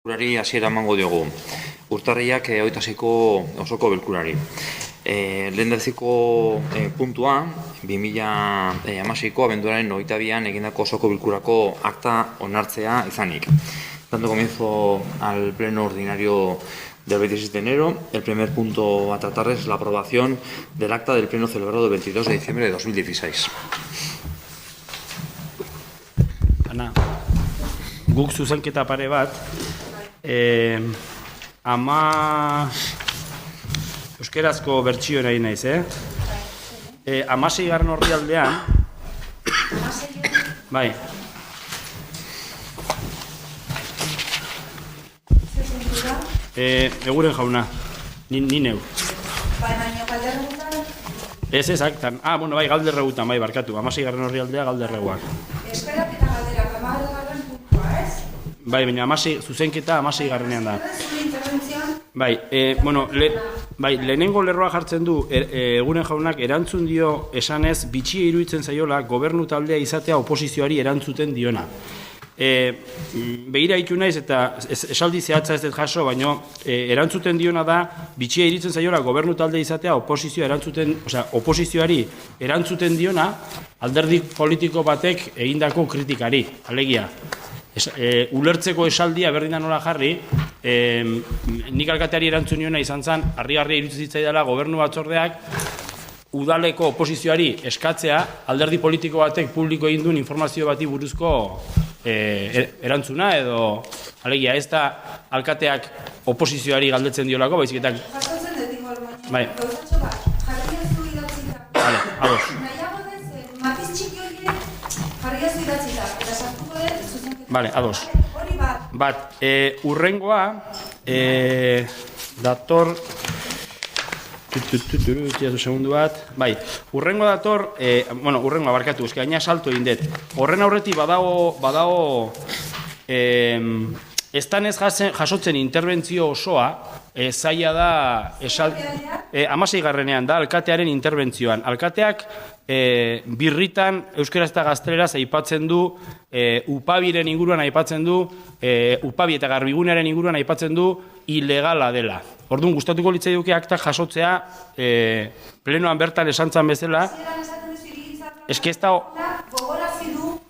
Bilkurari hasiera emango diogu. Urtarriak 26ko osoko bilkurari. Lehendabiziko puntua 2016ko abenduaren 22an egindako osoko bilkurako akta onartzea izanik. Dando comienzo al pleno ordinario del 26 de enero, el primer punto a tratar es la aprobación del acta del pleno celebrado el 22 de diciembre de 2016. Ana, guk zuzenketa pare bat, euskerazko bertsio nahi naiz, 16. orrialdean, bai, eguren jauna, ni neu. Baina galderregutan? Ez ezaktan, bueno, bai, galderregutan, bai, barkatu, 16. orrialdea galderreguak. Esperak eta galderak, 16. puntua, ez? Bai, baina zuzenketa 16. da. Bai, lehenengo lerroa jartzen du, eguren jaunak erantzun dio esanez bitxia iruditzen zaiola gobernu taldea izatea oposizioari erantzuten diona. Behira itu naiz eta esaldi zehatza ez dut jaso, baina erantzuten diona da bitxia iruditzen zaiola gobernu taldea izatea oposizioari erantzuten diona alderdi politiko batek egindako kritikari, alegia. Ulertzeko esaldia berdina nola jarri, nik alkateari erantzun niona izan zen, harri-harria iruditzen zitzaidala gobernu batzordeak udaleko oposizioari eskatzea alderdi politiko batek publiko egin duen informazio bati buruzko erantzuna edo alegia ez da alkateak oposizioari galdetzen diolako, baizik eta... Jasotzen dut ingo, bai. gauzatxo bat, jarri ez du idatzita. Vale, ados. Nahiago dez, matiz txiki horiek jarri ez du idatzita, eta sartuko dut zuzenketa. Vale, ados. Hori bat. Bat, urrengoa dator... segundu bat. Bai, urrengo dator, urrengoa barkatu, eski gaina salto egin dut. Horren aurretik badago estanez jasotzen interbentzio osoa, zaila da 16. da alkatearen interbentzioan. Alkateak birritan euskaraz eta gazteleraz aipatzen du, upabiren inguruan aipatzen du, upabi eta garbigunearen inguruan aipatzen du ilegala dela. Orduan, gustatuko litzaiduke aktak jasotzea plenoan bertan esantzan bezala. Eski ez da...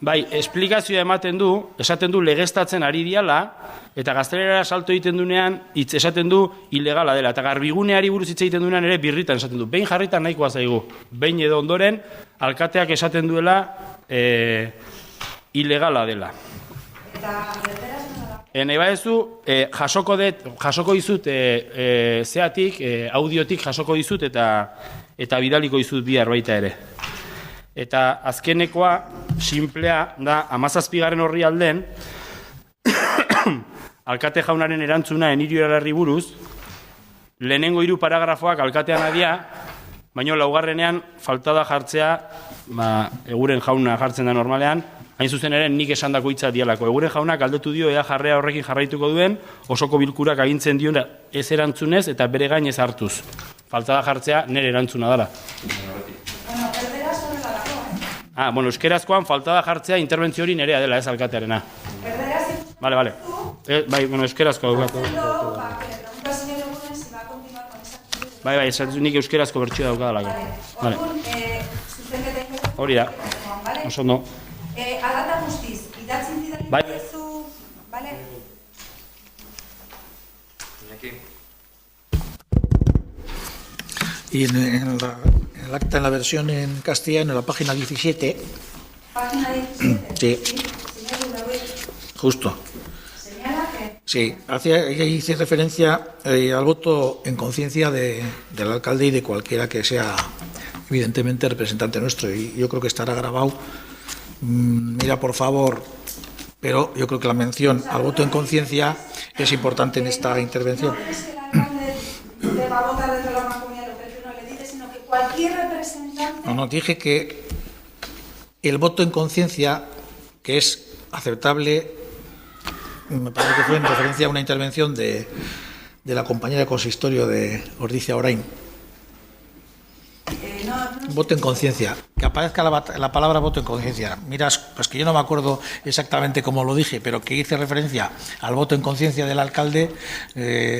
Bai, esplikazioa ematen du, esaten du legeztatzen ari diala, eta gaztelera salto egiten dunean, esaten du ilegala dela. Eta garbiguneari buruz hitz egiten dunean ere birritan esaten du. Behin jarritan nahikoa zaigu. Behin edo ondoren, alkateak esaten duela ilegala dela. Nahi badezu, jasoko dizut zeatik, audiotik jasoko dizut eta bidaliko dizut bihar baita ere. Eta azkenekoa, simplea, da 17. orrialden, alkate jaunaren erantzuna Enirio Alarri buruz, lehenengo 3 paragrafoak alkatean adia, baina laugarrenean faltada jartzea, eguren jauna jartzen da normalean, hain zuzen ere nik esandako hitza dialako. Eguren jaunak galdetu dio ea jarrea horrekin jarraituko duen, osoko bilkurak agintzen dion ez erantzunez eta bere gain ez hartuz. Faltada jartzea nire erantzuna dela. Euskerazkoan faltada jartzea interbentzio hori nerea dela, ez alkatearena. Vale. Bai, euskerazkoa daukatu. Bai, nik euskerazko bertsioa daukadalako. Hori da, oso ondo. Alata guztiz, idatzen didari bezu, bale? Y en el acta, en la versión en castellano, en la página 17. ¿Página 17? Sí. Justo. ¿Señala que? Sí, hice referencia al voto en conciencia del alcalde y de cualquiera que sea, evidentemente, representante nuestro. Y yo creo que estará grabado. Mira, por favor, pero yo creo que la mención al voto en conciencia es importante en esta intervención. No es que el alcalde te va a votar desde la comunidad local, que no le dice, sino que cualquier representante... No, dije que el voto en conciencia, que es aceptable, me parece que fue en referencia a una intervención de la compañera de consistorio de Ordizia Orain. voto en conciencia. Que aparezca la palabra voto en conciencia. Miras, pues que yo no me acuerdo exactamente cómo lo dije, pero que hice referencia al voto en conciencia del alcalde,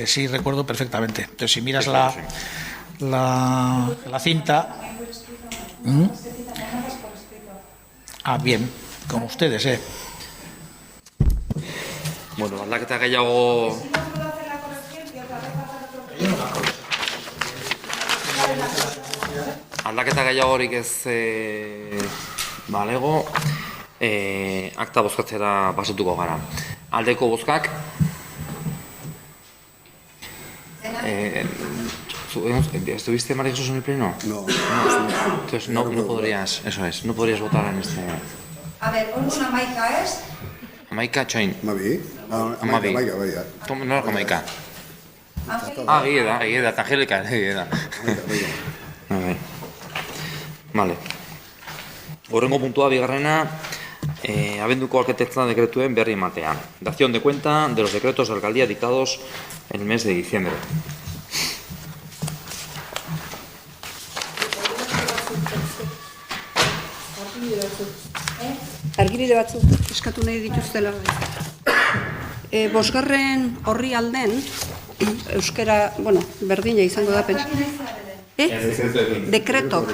sí recuerdo perfectamente. Entonces, si miras la cinta... bien, como ustedes, Bueno, aldaketa gehiago... Aldaketa gehiagorik ez balego, akta bozkatzera pasatuko gara. Aldeko bozkak... ¿Estuviste, María Jesús, en el pleno? No. Entonces no podrías, eso es, no podrías votar en este... A ver, una Maika es... Amaika, txoin. Amabi? Amabi. Amaika, bai, Nolako Amaika? Egia da, Angelika, egia da. Vale. Horrengo puntua bigarrena, abenduko arkitektura dekretuen berri ematea. Dación de cuenta de los decretos de alcaldía dictados en el mes de diciembre. Argibide batzuk eskatu nahi dituztela. Bosgarren horri alden, euskera, berdina izango da pentsa. Dekretok.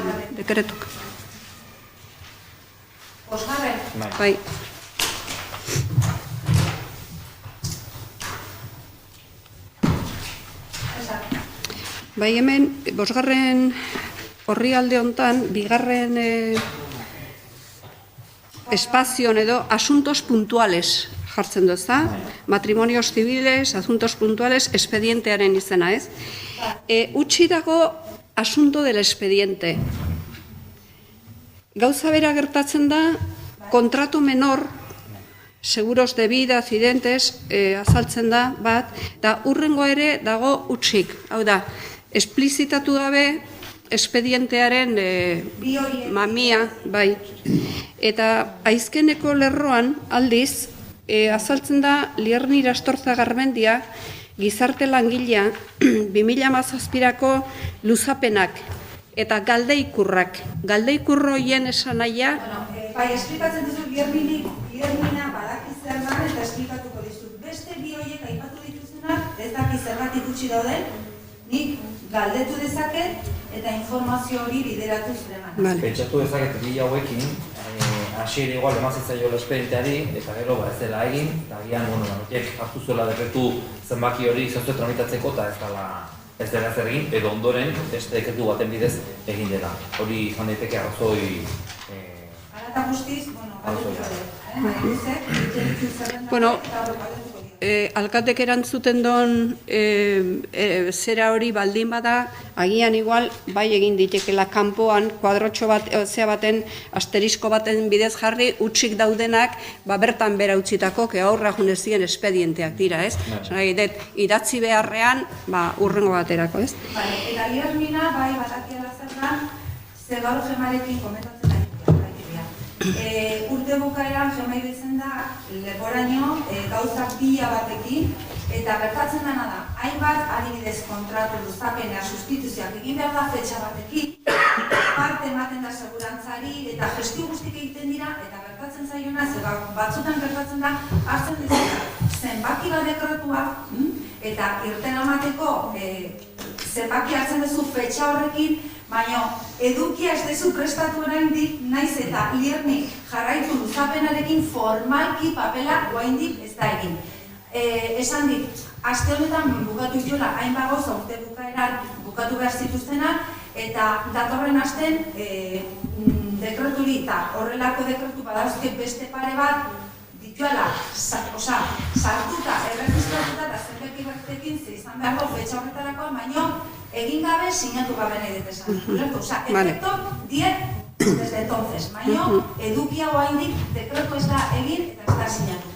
Bosgarren. Bai. Bai, hemen, bosgarren horri alde hontan, bigarren espazioan edo asuntos puntuales jartzen du, ezta? Matrimonios civiles, asuntos puntuales, expedientearen izena, ez? Utzi dago asunto del expediente. Gauza bera gertatzen da, kontratu menor, seguros de vida, accidentes, azaltzen da, bat, da urrengo ere dago utzik. Hau da, esplizitatu gabe, expedientearen mamia, bai. Eta aizkeneko lerroan aldiz, azaltzen da Lierni Irastorza Garmendia gizarte langilea 2017ko luzapenak eta galdeikurrak. Galdeikurroien esan nahia... Bai, esplikatzen duzu Liernina badaki zer da eta esplikatuko dizut. Beste bi horiek aipatu dituzunak, ez daki zergatik utzi dauden, nik galdetu dezaket eta informazio hori bideratu zureman. Pentsatu dezaket bi hauekin, hasiera igual emazitzaio espedienteari, eta gero ez dela egin, eta agian, horiek hartu zuela dekretu zenbaki hori zehaztu tramitatzeko, eta ez dela zer egin, edo ondoren beste dekretu baten bidez egin dela. Hori izan daiteke arrazoi... Arata guztiz, alkatek erantzuten don zera hori baldin bada, agian igual bai egin ditekela kanpoan kuadrotxo bat, zea baten, asterisko baten bidez jarri, utzik daudenak, bertan bera utzitako, aurra junezien espedienteak dira, ez? Idatzi beharrean, urrengo baterako, ez? Eta Liernina, bai, batakiela zer da, zer gaur gemarekin komentatzen da. Urte bukaeran jema iruditzen da leporaino gauzak pila batekin eta gertatzen dena da, hainbat adibidez kontratu luzapena sustituzioak egin behar da fetxa batekin, parte ematen da segurantzari eta gestio guztik egiten dira eta gertatzen zaiona, batzutan gertatzen da, hartzen dizela zenbaki bat dekretua eta irten amateko zenbaki hartzen duzu fetxa horrekin, baina edukia ez dezu prestatu oraindik, naiz eta Lierni jarraitu luzapenarekin formalki papela oraindik ez da egin. Esan dit, aste honetan bukatu dituela hainbat gauza urte bukaeran bukatu behar zituztenak eta datorren asten dekreturi eta horrelako dekretu badauzke beste pare bat dituela, sartuta, erregistratuta eta zenbeki batekin izan beharko fetxa horretarako, baina egin gabe, sinatu gabe nahi detesan. Efekto, 10 desde entonces. Baina, edukia oraindik dekretu ez da egin eta ez da sinatu.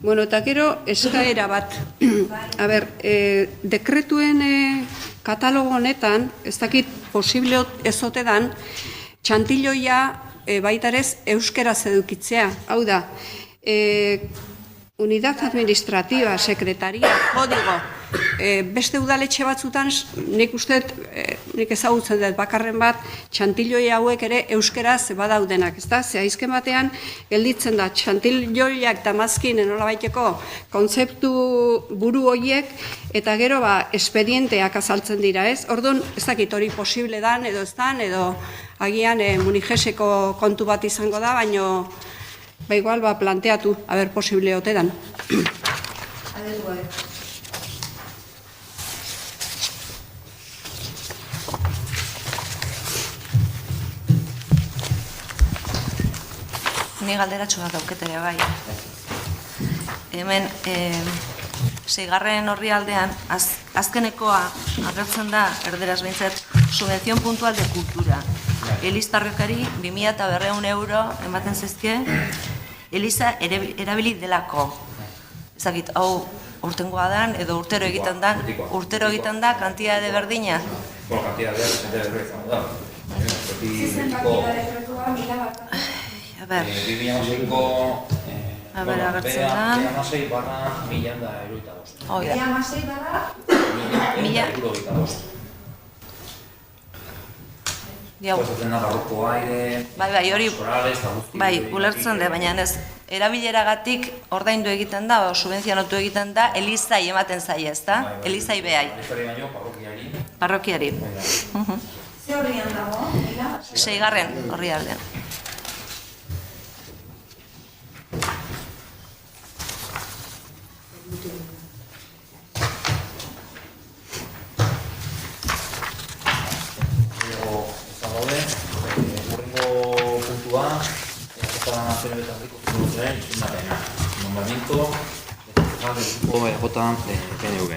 Bueno, eta gero eskaera bat. A ber, dekretuen katalogo honetan, ez dakit posible ezote dan, txantilloia baitarez euskeraz edukitzea. Hau da, unidad administrativa, sekretaria, kodigo, beste udaletxe batzutan, nik ezagutzen dut bakarren bat, txantilloi hauek ere euskeraz badaudenak, ez da? Ze aizken batean, gelditzen da, txantilloiak damazkin nolabaiteko kontzeptu buru horiek, eta gero espedienteak azaltzen dira, ez? Orduan, ez dakit hori posible dan, edo ez dan, edo agian munijeseko kontu bat izango da, baino igual planteatu, haber posible ote dan. Adetu gabe. Ni galderatxo bat dauketere bai. Hemen, 6. orrialdean, azkenekoa agertzen da, erderaz behintzat, subvención puntual de cultura. Eliztarrekari 2.200 euro ematen zezke, Eliza erabili delako. Ezakit, hau urtengoa dan, edo urtero egiten da, kantitate berdina. Bueno, kantidadea berdina izango da. Zizen partida dekretua, mila bat. A ber, 2006ko agertzen da. 2006/1025. Oida. 2006/1025. Jau. Bai, hori, bai, ulertzen da, baina ez, erabileragatik ordaindu egiten da, subentzionatu egiten da, Elizai ematen zaie, ez da? Elizai behai. Elizai baino, parrokiari. Parrokiari. Ze horrian dago? 6. orrialdean. Nombramiento del grupo EJ de PNV.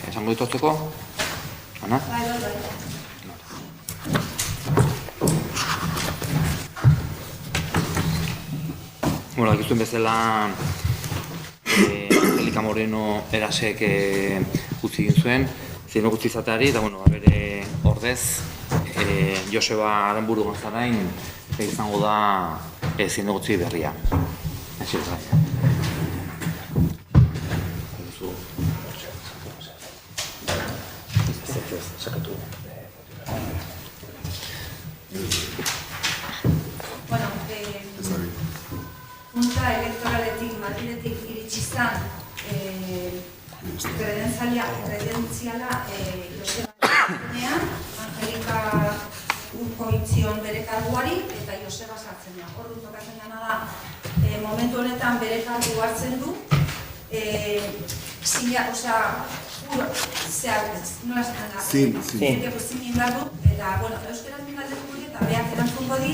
¿Esango dituzteko? Ana? Bueno, aquí zuen bezala Angelika Moreno erasek utzi egin zuen, zienok utzi izateari, eta bueno, bere ordez, Joseba Aranburu Gonzarain izango da zienegotzi berria. Asi da. Bueno, Junta Elektoraletik Madriletik iritsi zan kredentziala Joseba Angelika ukoitzion bere karguari eta Joseba sartzen da. Ordu tokatzen dena da, momentu honetan bere kargu hartzen du, nola esaten da? Zin indar du, eta, bueno, euskeraz mingaldetu eta beak erantzungo di,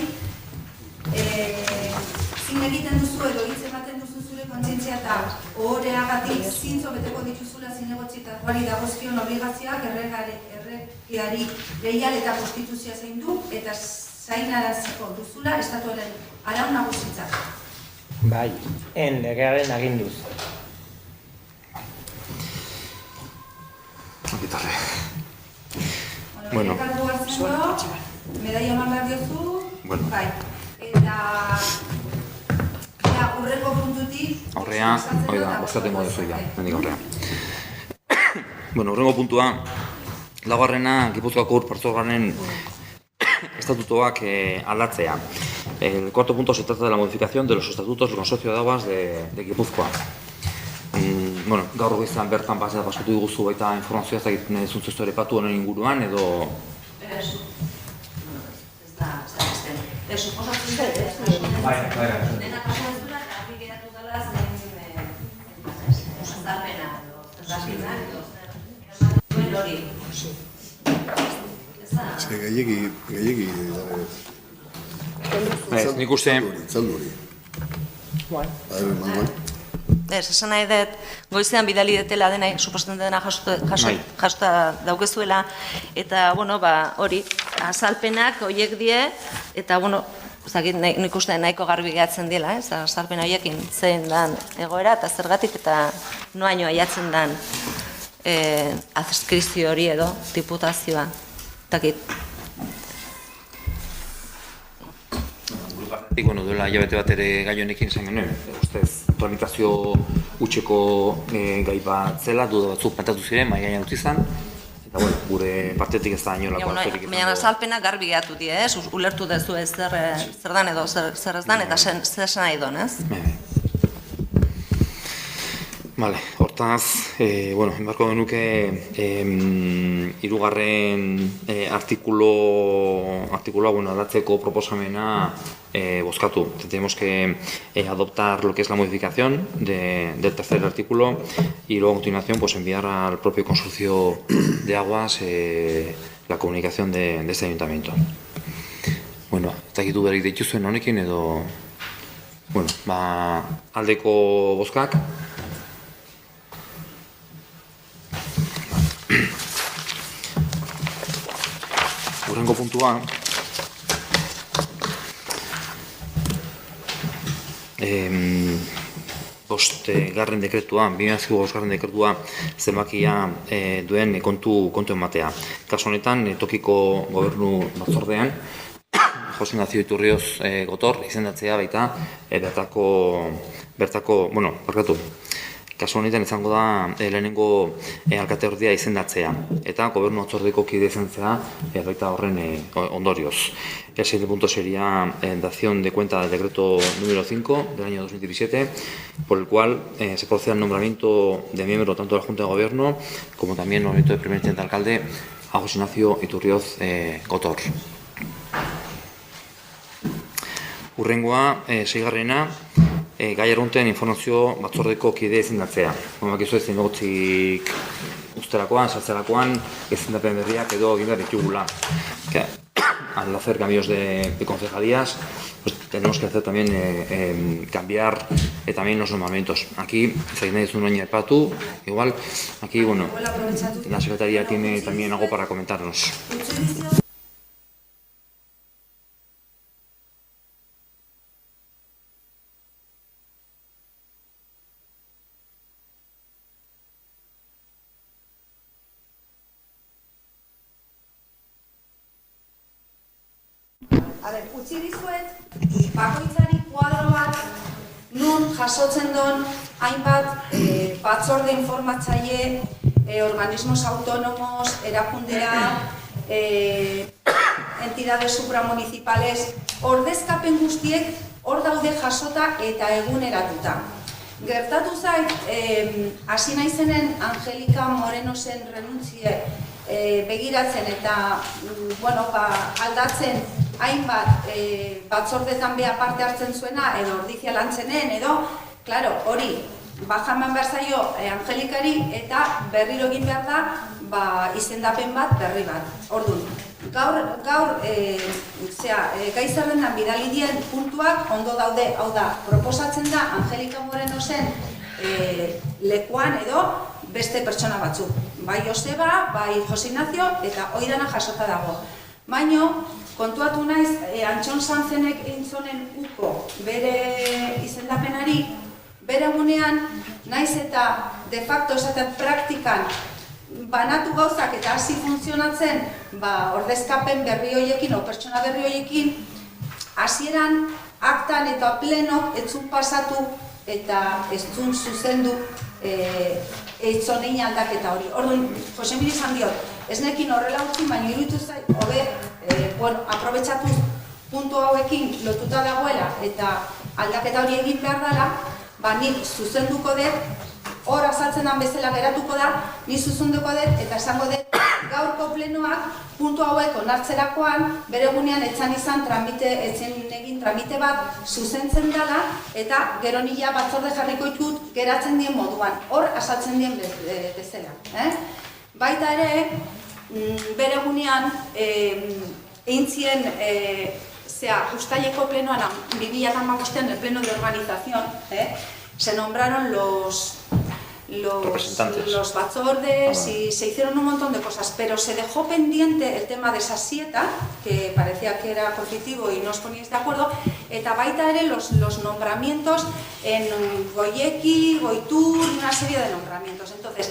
zin egiten duzu edo hitz ematen duzu zure kontzientzia eta ohoreagatik zintzo beteko dituzula zinegotzi eta guari dagozkion obligazioak erregiari leial eta konstituzioa zein du eta zainaraziko duzula estatuaren arau nagusitzak. Bai, legearen aginduz. Gitarre. Bueno, kargu hartzen do, medaia eman behar diozu, bai. Eta urreko puntutik... Aurrea, oida, bozkatengo duzu ja, mendik aurrea. Bueno, urrengo puntua, laugarrena, Gipuzkoako Partzuergoaren estatutoak aldatzea. El cuarto punto se trata de la modificación de los estatutos del Consorcio de Aguas de Gipuzkoa. Bueno, gaur goizan bertan pasatu diguzu baita informazioa ez dakit nahi zuntzu ere patu honen inguruan edo... Dena paso ez dura, eta argi geratu dela zen azalpena edo zazpina edo duen hori. Gehiegi... Nik uste... Itzalduri. Ez, esan nahi dut, goizean bidali detela dena, suposten dena jasuta daukezuela, eta, bueno, hori, azalpenak horiek die, eta, bueno, nik uste nahiko garbi gehatzen dela, ez, azalpen horiekin zein dan egoera, eta zergatik, eta noaino aiatzen dan azkrizio hori edo, diputazioa, takit. Bueno, duela hilabete bat ere gai honekin izan genuen, ustez, tramitazio utxeko gai bat zela, duda batzuk plantatu ziren, mahai gainean utzi izan, eta bueno, gure partetik ez da inolako arazorik izango. Baina azalpenak garbi geratu die, ez? Ulertu dezu ez zer dan edo zer ez dan, eta zer esan nahi duen, ez? Vale, hortaz, enbarko genuke hirugarren artikuloa aldatzeko proposamena bozkatu. Tenemos que adoptar lo que es la modificación del tercer artículo y luego a continuación pues enviar al propio consorcio de aguas la comunicación de este ayuntamiento. Bueno, eta egitu berik dituzuen honekin edo... Bueno, aldeko bozkak. Hurrengo puntua, bostgarren dekretua, 2005 dekretua zenbakia duen kontu ematea. Kasu honetan, tokiko gobernu batzordean, Jose Ignacio Iturrioz Gotor izendatzea baita bertako, kasu honetan izango da lehenengo alkateordia izendatzea eta gobernu batzordeko kide izendatzea baita horren ondorioz. El siguiente punto sería dación de cuenta del decreto número 5 del año 2017, por el cual se procede al nombramiento de miembro tanto de la Junta de Gobierno como también el nombramiento de primer intendente alcalde a José Ignacio Iturrioz Gotor. Hurrengoa, seigarrena, gai arrunten informazio batzordeko kide izendatzea. Bakizu ezin gotzik usterakoan, sartzerakoan, izendapen berriak edo egin behar ditugula. Al hacer cambios de concejalías, pues tenemos que hacer también cambiar también los nombramientos. Aquí, si nadie es un año de patu, igual, aquí, bueno, la secretaría tiene también algo para comentarnos. Utzi dizuet, bakoitzari kuadro bat nun jasotzen duen hainbat batzorde informatzaile, organismos autónomos, erakundea, entidades supramunicipales, ordezkapen guztiek hor daude jasota eta eguneratuta. Gertatu zait, hasi naizenen Angelika Morenosen renuntzie begiratzen eta aldatzen hainbat batzordetan beha parte hartzen zuena edo ordizia lantzenen edo, klaro, hori bajaman behar zaio Angelikari eta berriro egin behar da izendapen bat berri bat. Orduan, gaur gai zerrendan bidali dien puntuak ondo daude, hau da, proposatzen da Angelika Morenosen lekuan edo beste pertsona batzuk. Bai Joseba, bai Jose Ignacio eta hori dana jasota dago. Baino, kontuatu naiz, Antxon Sanzenek intzonen uko bere izendapenari, bere egunean, naiz eta de facto esaten praktikan banatu gauzak eta hasi funtzionatzen ordezkapen berri horiekin, o pertsona berri horiekin, hasieran aktan eta plenok etzun pasatu eta ez zun zuzendu eitzonein aldaketa hori. Orduan, Jose Miri izan diot, ez nekin horrela utzi, baina iruditu zait, aprobetxatuz puntu hauekin lotuta dagoela eta aldaketa hori egin behar dela, nik zuzenduko dut, hor azaltzen den bezala geratuko da, ni zuzenduko dut eta esango dut gaurko plenoak puntu hauek onartzerakoan bere egunean etzan egin tramite bat zuzentzen dela eta gero nila batzorde jarriko ditut geratzen dien moduan, hor azaltzen dien bezala. Baita ere, bere egunean eintzien ustaileko plenoan, 2015 el pleno de organización, se nombraron los batzordes y se hicieron un montón de cosas, pero se dejó pendiente el tema de esa sieta, que parecía que era conflictivo y no os poníais de acuerdo, eta baita ere los nombramientos en Goyeki, Goitur, una serie de nombramientos. Entonces,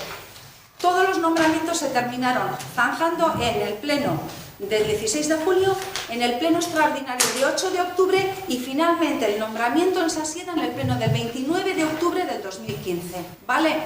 todos los nombramientos se terminaron zanjando en el pleno de 16 de julio, en el pleno extraordinario de 8 de octubre y finalmente el nombramiento en Sasieda en el pleno del 29 de octubre del 2015, ¿vale?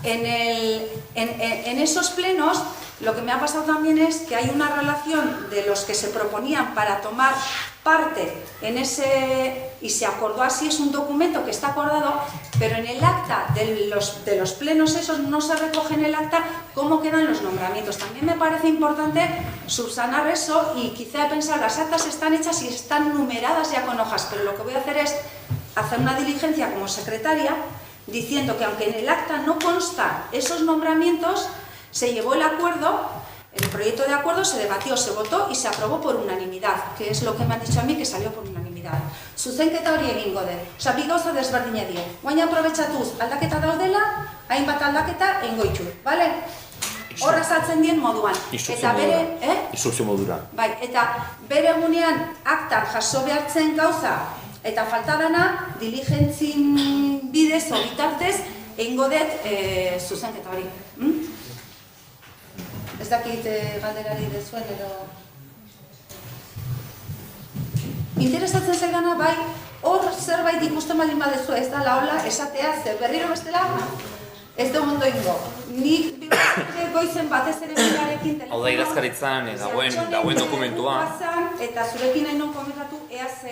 En esos plenos lo que me ha pasado también es que hay una relación de los que se proponían para tomar parte en ese, y se acordó así, es un documento que está acordado, pero en el acta de los plenos esos no se recoge en el acta cómo quedan los nombramientos. También me parece importante subsanar eso y quizá pensar, las actas están hechas y están numeradas ya con hojas, pero lo que voy a hacer es hacer una diligencia como secretaria diciendo que aunque en el acta no constan esos nombramientos, se llevó el acuerdo, el proyecto de acuerdo se debatió, se votó y se aprobó por unanimidad, que es lo que me han dicho a mí que salió por unanimidad. Zuzenketa hori egingo dut. Osea, bi gauza desberdina die. Guain aprobetxatuz aldaketa daudela, hainbat aldaketa egingo ditu, bale? Hor azaltzen dien moduan. Eta bere, Instrukzio modura. Bai, eta bere egunean aktan jaso behartzen gauza eta falta dana diligentzin bidez o bitartez egingo dut zuzenketa hori. Ez dakit galderari dezuen edo... Interesatzen zaigana, bai, hor zerbait ikusten baldin badezu ez da laola esatea, zer berriro bestela ez dugu ondo ingo. Nik goizen batez ere bilarekin telefonoa... Hau da idazkaritzan dagoen dokumentua. Eta zurekin nahi non komentatu, eaz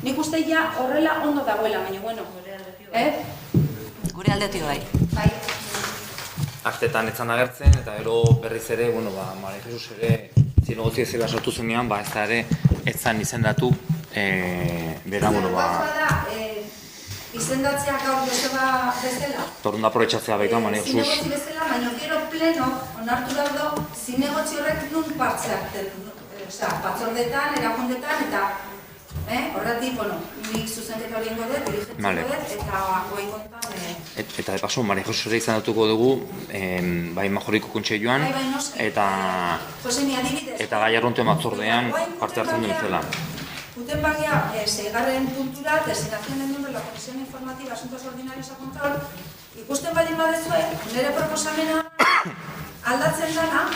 nik uste ja horrela ondo dagoela, baina bueno. Gure aldetik bai. Bai. Aktetan etzan agertzen, eta gero berriz ere, Maria Jesus ere zinegotzi ezela sortu zenean, ez da ere etzan izendatu, bera, izendatzea gaur bezala. Torun da aprobetxatzea baita, Maria Jesus. Zinegotzi bezala, baina gero pleno, onartu daudo, zinegotzi horrek nun partzeak den. Batzordetan, erakundetan, eta horretik, nik zuzenketa hori ingo dut, dirigentziko dut, eta guain kontan... Eta de paso, Maria Jesus ere izendatuko dugu, bai Majoriko Kontseiluan, eta gai arrunte batzordean parte hartzen duen zela. Guten bagia, seigarren puntura, designación de miembro de la Comisión Informativa Asuntos Ordinarios a Control, ikusten baldin badezue, nire proposamena aldatzen dana,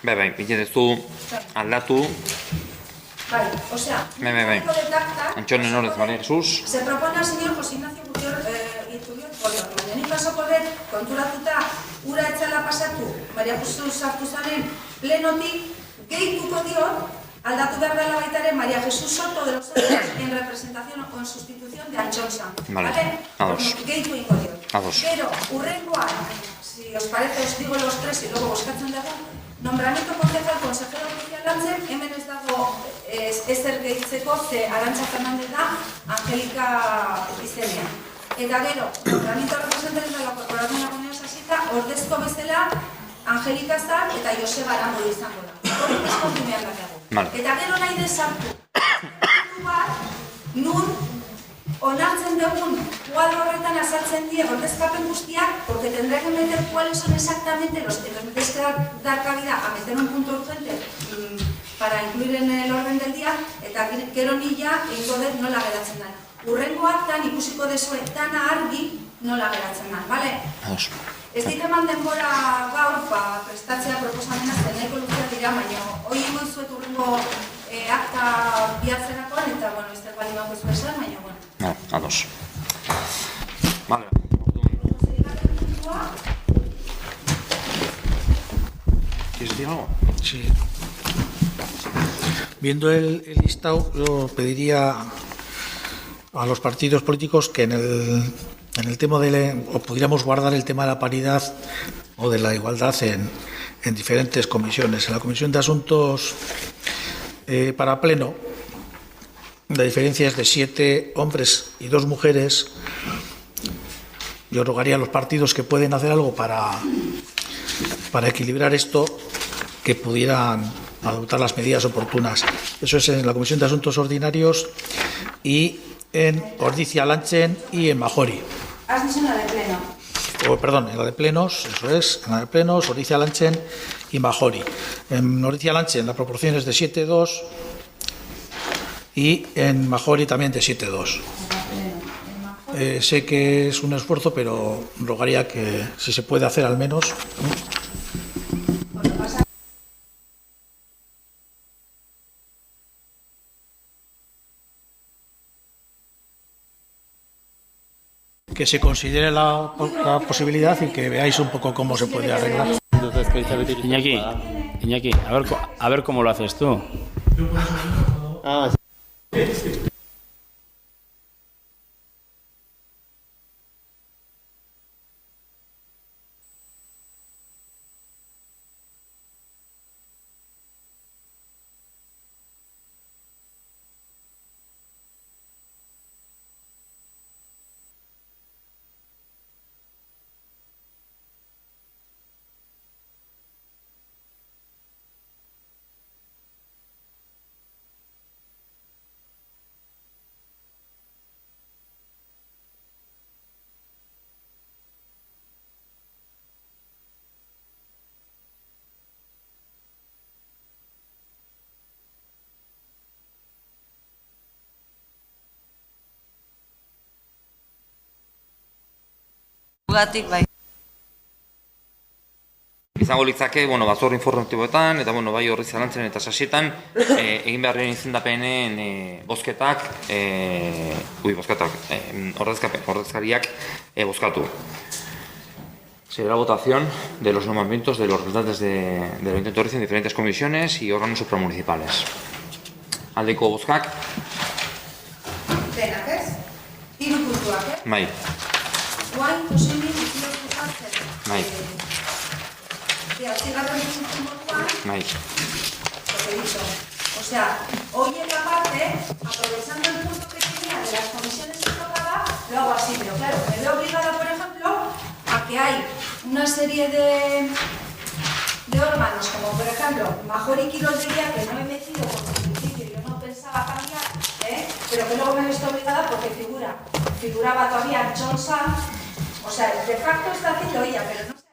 Bai, biletezu aldatu. Bai, osea, Antxonen horrez, Maria Jesus. Se propone al señor José Ignacio Iturriot Pollo. Baina nik pasoko dut, konturatuta, ura etzala pasatu, Maria Jesus sartu zaren plenotik, gehituko diot, aldatu behar dela baita ere Maria Jesus Soto de los Santos en representación o en sustitución de Antxon Santos. Vale, ados. Gehitu ingo diot. Ados. Pero, urrengoan, si os parece, os digo los tres y luego boskatzen dago, nombramiento concejal consejero oficial lantzen, hemen ez dago ezer gehitzeko, ze Arantxa Fernández da, Angelika izenean. Eta gero, nombramiento representante de la Corporación de la Comunidad Sasita, ordezko bezala, Angelika zan eta Joseba Arango izango da. Hori deskontu behar dago. Eta gero nahi desartu. Nun, onartzen dugun, kuadro horretan azaltzen die ordezkapen guztiak, porque tendrá que meter cuáles son exactamente los que nos metes que dar cabida a meter un punto urgente para incluir en el orden del día, eta gero nila egingo dut nola geratzen da. Urrengo aktan ikusiko dezue dana argi nola geratzen da, bale? Ez dit eman denbora gaur, prestatzea proposamena zen nahiko luzea dira, baina hoi ingo zuet urrengo akta bihatzerakoan, eta, ez da bali mako zuen esan, baina, Ados. Vale. ¿Quieres decir algo? Sí. Viendo el listado, yo pediría a los partidos políticos que en el tema o pudiéramos guardar el tema de la paridad o de la igualdad en diferentes comisiones. En la Comisión de Asuntos para Pleno, la diferencia es de 7 hombres y 2 mujeres. Yo rogaría a los partidos que pueden hacer algo para equilibrar esto, que pudieran adoptar las medidas oportunas. Eso es en la Comisión de Asuntos Ordinarios y en Ordizia Lantzen y en Majori. Has dicho en la de Pleno. Perdón, en la de Plenos, eso es, en la de Plenos, Ordizia Lantzen y Majori. En Ordizia Lantzen la proporción es de 7-2 y en Majori también de 7-2. sé que es un esfuerzo, pero rogaría que si se puede hacer al menos. Que se considere la posibilidad y que veáis un poco cómo se puede arreglar. Iñaki, a ver cómo lo haces tú. Gugatik, bai. Izango litzake, batzorde informatiboetan, eta bai horri zalantzen eta sasietan, egin beharren izendapenen ordezkariak bozkatu. Será la votación de los nombramientos de los representantes del Ayuntamiento de Orriz en diferentes comisiones y órganos supramunicipales. Aldeko bozkak? Denak ez? 3 puntuak, Bai. Guain, Josemi, diziotu jartzen. Bai. Zigarren puntu moduan, Bai. lo que he dicho. O sea, hoy en la parte, aprovechando el punto que tenía de las comisiones que tocaba, lo hago así, pero claro, me veo obligada, por ejemplo, a que hay una serie de órganos, como por ejemplo, Major y Quiroldería, que no he metido porque en principio yo no pensaba cambiar, pero que luego me he visto obligada porque figuraba todavía John Sanz, o sea, de facto está haciendo ella, pero no sé,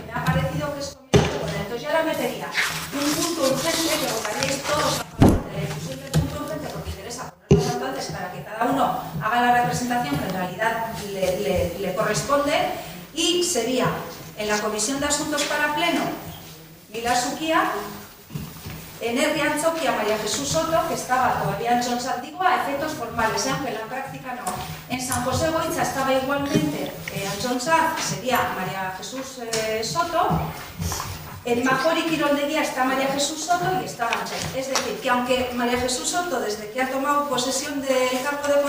me ha parecido que es conveniente poner. Entonces yo ahora metería un punto urgente que votaríais todos a favor de la difusión del punto urgente porque interesa ponerlo cuanto antes para que cada uno haga la representación que en realidad le corresponde, y sería en la Comisión de Asuntos para Pleno Pilar Suquía, en Herri Antzoquia María Jesús Soto, que estaba todavía en Jones Antigua, a efectos formales, aunque en la práctica no. En San José Goitza estaba igualmente Jones sería María Jesús Soto. En Major y Quiroldería está María Jesús Soto y está Ángel. Es decir, que aunque María Jesús Soto, desde que ha tomado posesión del cargo de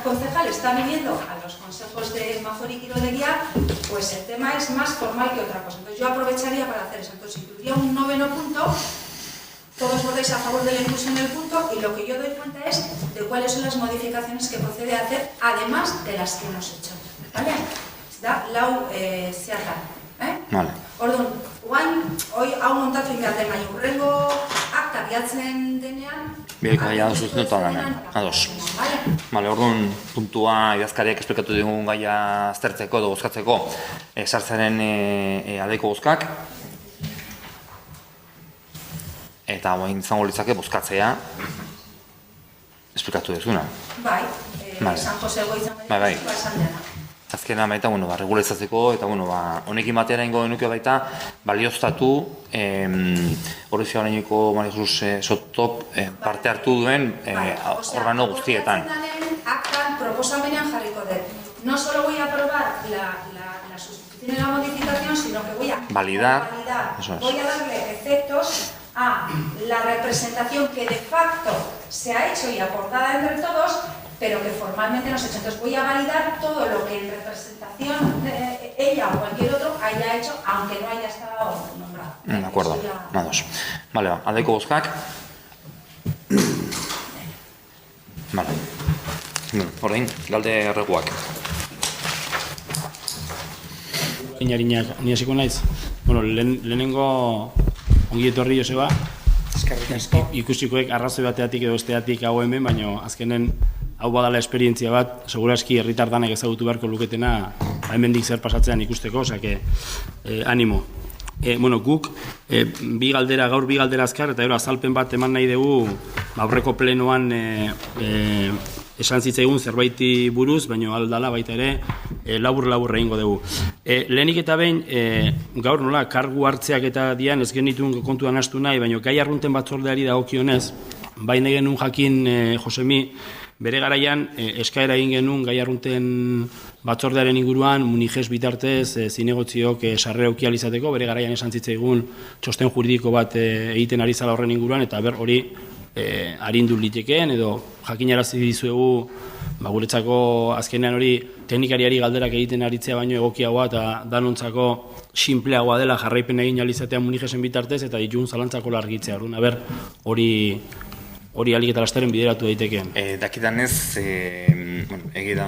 concejal, está viniendo a los consejos de Major y Quiroldería, pues el tema es más formal que otra cosa. Entonces yo aprovecharía para hacer eso. Entonces incluiría un 9º punto. Todos votáis a favor de la inclusión del punto, y lo que yo doy cuenta es de cuáles son las modificaciones que procede a hacer, además de las que hemos hecho. ¿Vale? Da lau zehatar. Vale. Orduan, hoi hau montatu ingaten gai urrengo akta bilatzen denean... Bielko gaia zuzenduta lanen, ados. Vale, orduan puntua idazkariak esplikatu dugun gaia aztertzeko edo bozkatzeko sartzaren aldeko bozkak. Eta hain izango litzake bozkatzea esplikatu dezuna. Bai, San Jose Goitza Maria Jesús esan dena. Azkena baita, regularizatzeko eta honekin batera ingo genuke baita balioztatu Orriz Gaineko Maria Jesús Sotok parte hartu duen organo guztietan. Aktan proposamenean jarriko dut. No solo voy a aprobar la sustitución y la modificación, sino que voy a validar. Voy a darle efectos a la representación que de facto se ha hecho y acordada entre todos, pero que formalmente no se ha hecho. Entonces voy a validar todo lo que en representación ella o cualquier otro haya hecho, aunque no haya estado nombrado. De acuerdo, nados. Vale, aldeko bozkak. Vale. Orain, galde erreguak. Inarinak, ni hasiko naiz. Lehenengo ongi etorri Joseba. Ikusikoek arrazoi bateatik edo besteatik hau hemen, baina azkenen hau badala esperientzia bat, seguraski herritar danek ezagutu beharko luketena hemendik zer pasatzean ikusteko, osea animo. Guk gaur bi galdera azkar eta azalpen bat eman nahi dugu aurreko plenoan esan zitzaigun zerbaiti buruz, baina aldala baita ere labur egingo dugu. Lehenik eta behin, gaur nola, kargu hartzeak eta dian ez genituen kontuan hastu nahi, baina gai arrunten batzordeari dagokionez, baina genuen jakin Josemi, bere garaian eskaera egin genuen gai arrunten batzordearen inguruan Munijes bitartez zinegotziok sarrera ukial izateko, bere garaian esan zitzaigun txosten juridiko bat egiten ari zala horren inguruan, eta hori arindu litekeen edo jakinarazi dizuegu guretzako azkenean hori teknikariari galderak egiten aritzea baino egokiagoa eta danontzako sinpleagoa dela jarraipen egin ahal izatea Munijesen bitartez eta ditugun zalantzako largitzea. Orduan, hori alik eta lastaren bideratu daitekeen. Dakidanez, egida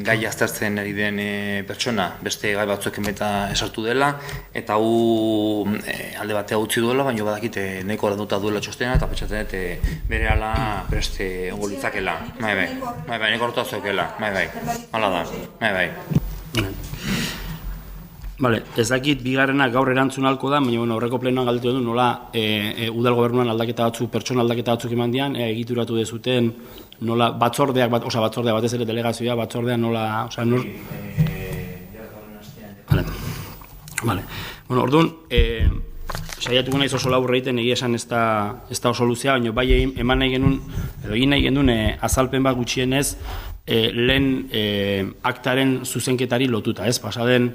gai aztertzen ari den pertsona beste gai batzuekin beta esartu dela eta hu alde batea utzi duela, baina badakite nahiko orduta duela txostena eta pentsatzen dut berehala preste ongo litzakela. Bai, nahiko orduta zuekela. Bai. Hala da. Bai. Vale, ez dakit bigarrena gaur erantzun halko da, baina horreko plenoan galdetu du nola udal gobernuan aldaketa batzuk, pertsona aldaketa batzuk eman dian, egituratu dezuten nola batzordeak batez ere delegazioa, batzordean nola, Vale. Bueno, orduan, saiatuko naiz oso labur egiten, egia esan ez da oso luzea, baina bai egin nahi genuen azalpen bat gutxienez lehen aktaren zuzenketari lotuta, ez? Pasaden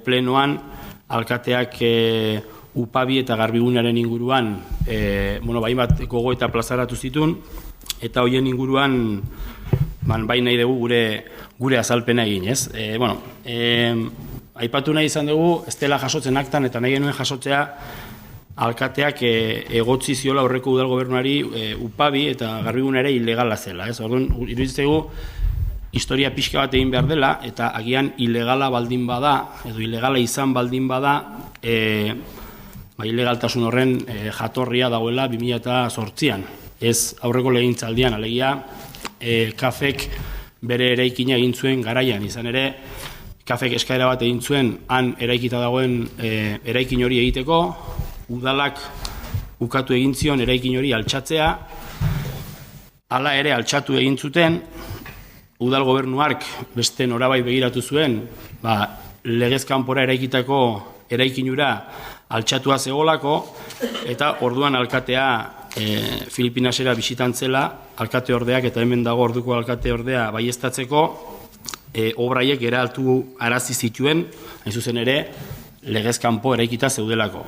plenoan alkateak upabi eta garbigunearen inguruan bat gogo eta plazaratu zituen, eta hoien inguruan bai nahi dugu gure azalpena egin, ez? Aipatu nahi izan dugu, ez dela jasotzen aktan eta nahi genuen jasotzea alkateak egotzi ziola horreko udal gobernuari upabi eta garbiguneare ilegala zela, ez? Orduan, iruditzegu historia pixka bat egin behar dela eta agian ilegala baldin bada edo ilegala izan baldin bada ilegaltasun horren jatorria dagoela 2008an. Ez aurreko legegintzaldian, alegia kafek bere eraikina egin zuen garaian, izan ere kafek eskaera bat egin zuen han eraikita dagoen eraikin hori egiteko, udalak ukatu egin zion eraikin hori altxatzea, hala ere altxatu egin zuten, udal gobernuark beste norabait begiratu zuen, legez kanpora eraikitako eraikinura altxatua zegolako, eta orduan alkatea Filipinasera bisitan zela, alkate ordeak eta hemen dago orduko alkate ordea baieztatzeko, obraiek geratu arazi zituen, hain zuzen ere, legez kanpo eraikita zeudelako.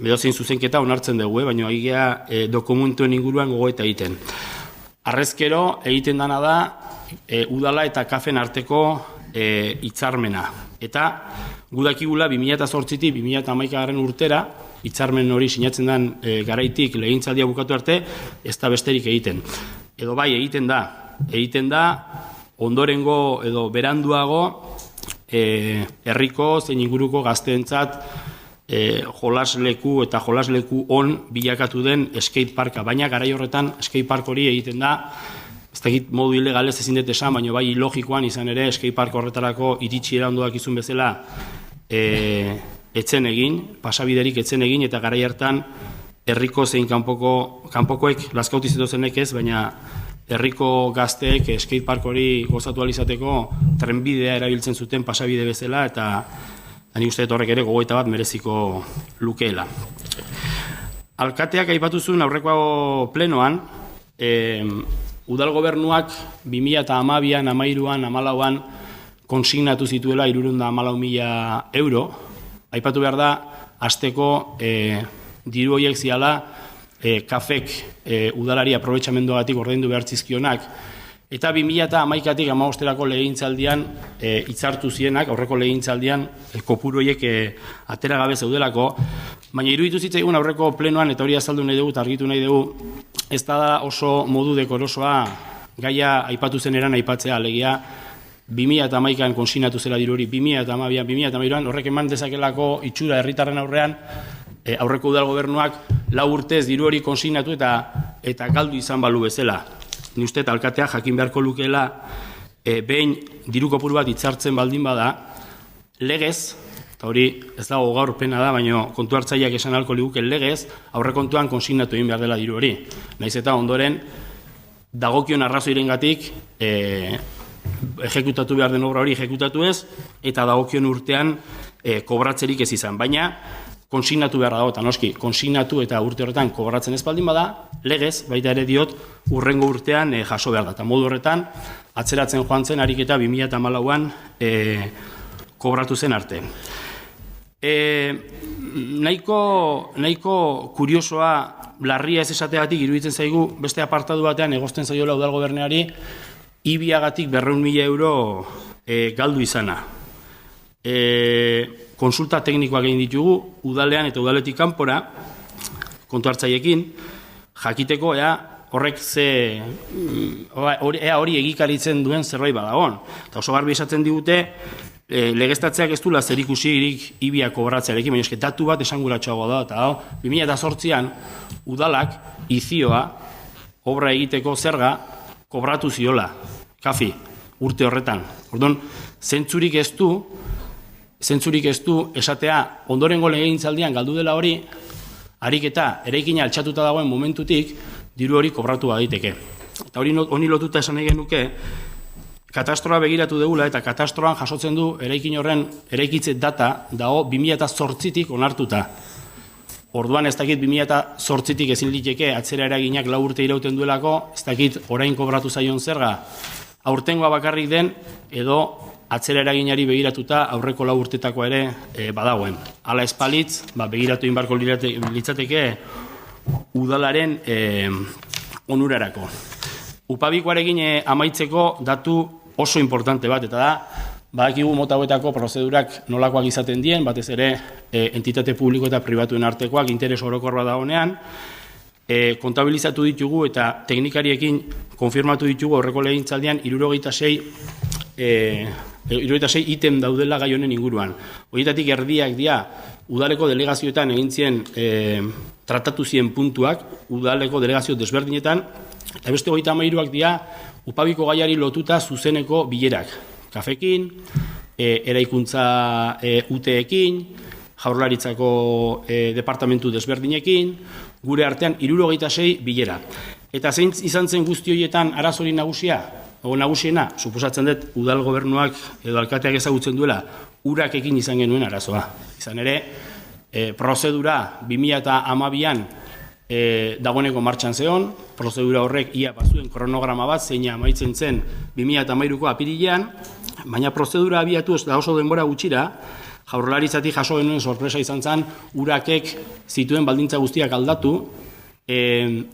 Edozein zuzenketa onartzen dugu, baina egia dokumentuen inguruan gogoeta egiten. Harrezkero egiten dana da udala eta kafen arteko hitzarmena. Eta gudakigula 2008tik 2011 urtera, hitzarmen hori sinatzen den garaitik legegintzaldia bukatu arte, ez da besterik egiten. Edo bai egiten da, ondorengo edo beranduago herriko zein inguruko gazteentzat jolasleku eta jolasleku on bilakatu den skateparka, baina garai horretan skatepark hori egiten da, ez dakit modu ilegalez ezin dut esan, baina bai ilogikoan izan ere skatepark horretarako iritsi erandoak izun bezala etzen egin, pasabiderik etzen egin, eta garai hartan herriko zein kanpokoek laskauti zitozenek ez, baina herriko gazteek skatepark hori gozatu alizateko trenbidea erabiltzen zuten pasabide bezala, eta nik uste horrek ere gogoeta bat mereziko lukeela. Alkateak aipatu zuen aurreko plenoan, udal gobernuak 2012an, 2013an, 2014an konsignatu zituela 314.000 euro. Aipatu behar da, hasteko diru horiek ziala kafek udalari aprobetxamenduagatik ordaindu behar zizkionak, eta 2011tik 2015erako legegintzaldian hitzartu zienak, aurreko legegintzaldian kopuru horiek atera gabe zeudelako, baina iruditu zitzaigun aurreko plenoan, eta hori azaldu nahi dugu, eta argitu nahi dugu, ez da oso modu dekorosoa gaia aipatu zen eran aipatzea, alegia 2011an konsignatu zela diru hori, 2012an, 2013an, horrek eman dezakelako itxura herritarren aurrean, aurreko udal gobernuak 4 urtez diru hori konsignatu eta galdu izan balu bezala. Ni uste alkatea jakin beharko lukeela behin diru kopuru bat hitzartzen baldin bada, legez, eta hori ez dago gaur pena da, baina kontu hartzaileak esan ahalko liguke legez, aurrekontuan konsignatu egin behar dela diru hori. Naiz eta ondoren dagokion arrazoirengatik ejekutatu behar den obra hori ejekutatu ez, eta dagokion urtean kobratzerik ez izan. Baina, konsignatu behar dago, eta noski, konsignatu eta urte horretan kobratzen ez baldin bada, legez, baita ere diot, urrengo urtean jaso behar da. Eta modu horretan, atzeratzen joan zen, ariketa 2014an kobratu zen arte. Nahiko kuriosoa, larria ez esateagatik iruditzen zaigu, beste apartadu batean egozten zaiola udal gobernuari, ibiagatik 200.000 euro galdu izana. Konsulta teknikoak egin ditugu, udalean eta udaletik kanpora, kontu hartzaiekin, jakiteko horrek hori egikaritzen duen zerbait badagon. Eta oso garbi esaten digute, legeztatzeak ez duela zerikusirik ibia kobratzearekin, baina eske datu bat esanguratsuagoa da, eta 2008an udalak izioa, obra egiteko zerga, kobratu ziola, kafi, urte horretan. Orduan, zentzurik ez du esatea ondorengo legegintzaldian galdu dela hori, ariketa eraikina altxatuta dagoen momentutik diru hori kobratu baditeke. Eta honi lotuta esan nahi genuke, katastroa begiratu dugula eta katastroan jasotzen du eraikin horren eraikitze data dago 2008tik onartuta. Orduan ez dakit 2008tik ezin liteke atzera eraginak 4 urte irauten duelako, ez dakit orain kobratu zaion zerga aurtengoa bakarrik den edo atzera eraginari begiratuta aurreko 4 urtetako ere badagoen. Hala espalitz, begiratu inbarko litzateke udalaren onurarako. Upabikoarekin amaitzeko datu oso importante bat, eta da, badakigu mota hauetako prozedurak nolakoak izaten dien, batez ere entitate publiko eta pribatuen artekoak interes orokor bat dagoenean, kontabilizatu ditugu eta teknikariekin konfirmatu ditugu aurreko legegintzaldian 76 item daudela gai honen inguruan. Horietatik erdiak dira udaleko delegazioetan egin zien tratatu zien puntuak, udaleko delegazio desberdinetan, eta beste 33ak dira upabiko gaiari lotuta zuzeneko bilerak. Kafekin, eraikuntza UTeekin, Jaurlaritzako departamentu desberdinekin, gure artean 76 bilera. Eta zein izan zen guzti horietan arazori nagusiena, suposatzen dut udal gobernuak edo alkateak ezagutzen duela, urakekin izan genuen arazoa. Izan ere, prozedura 2012an dagoeneko martxan zeon, prozedura horrek ia bazuen kronograma bat, zeina amaitzen zen 2013ko apirilean, baina prozedura abiatu ez da oso denbora gutxira, Jaurlaritzatik jaso genuen sorpresa izan zen, urakek zituen baldintza guztiak aldatu,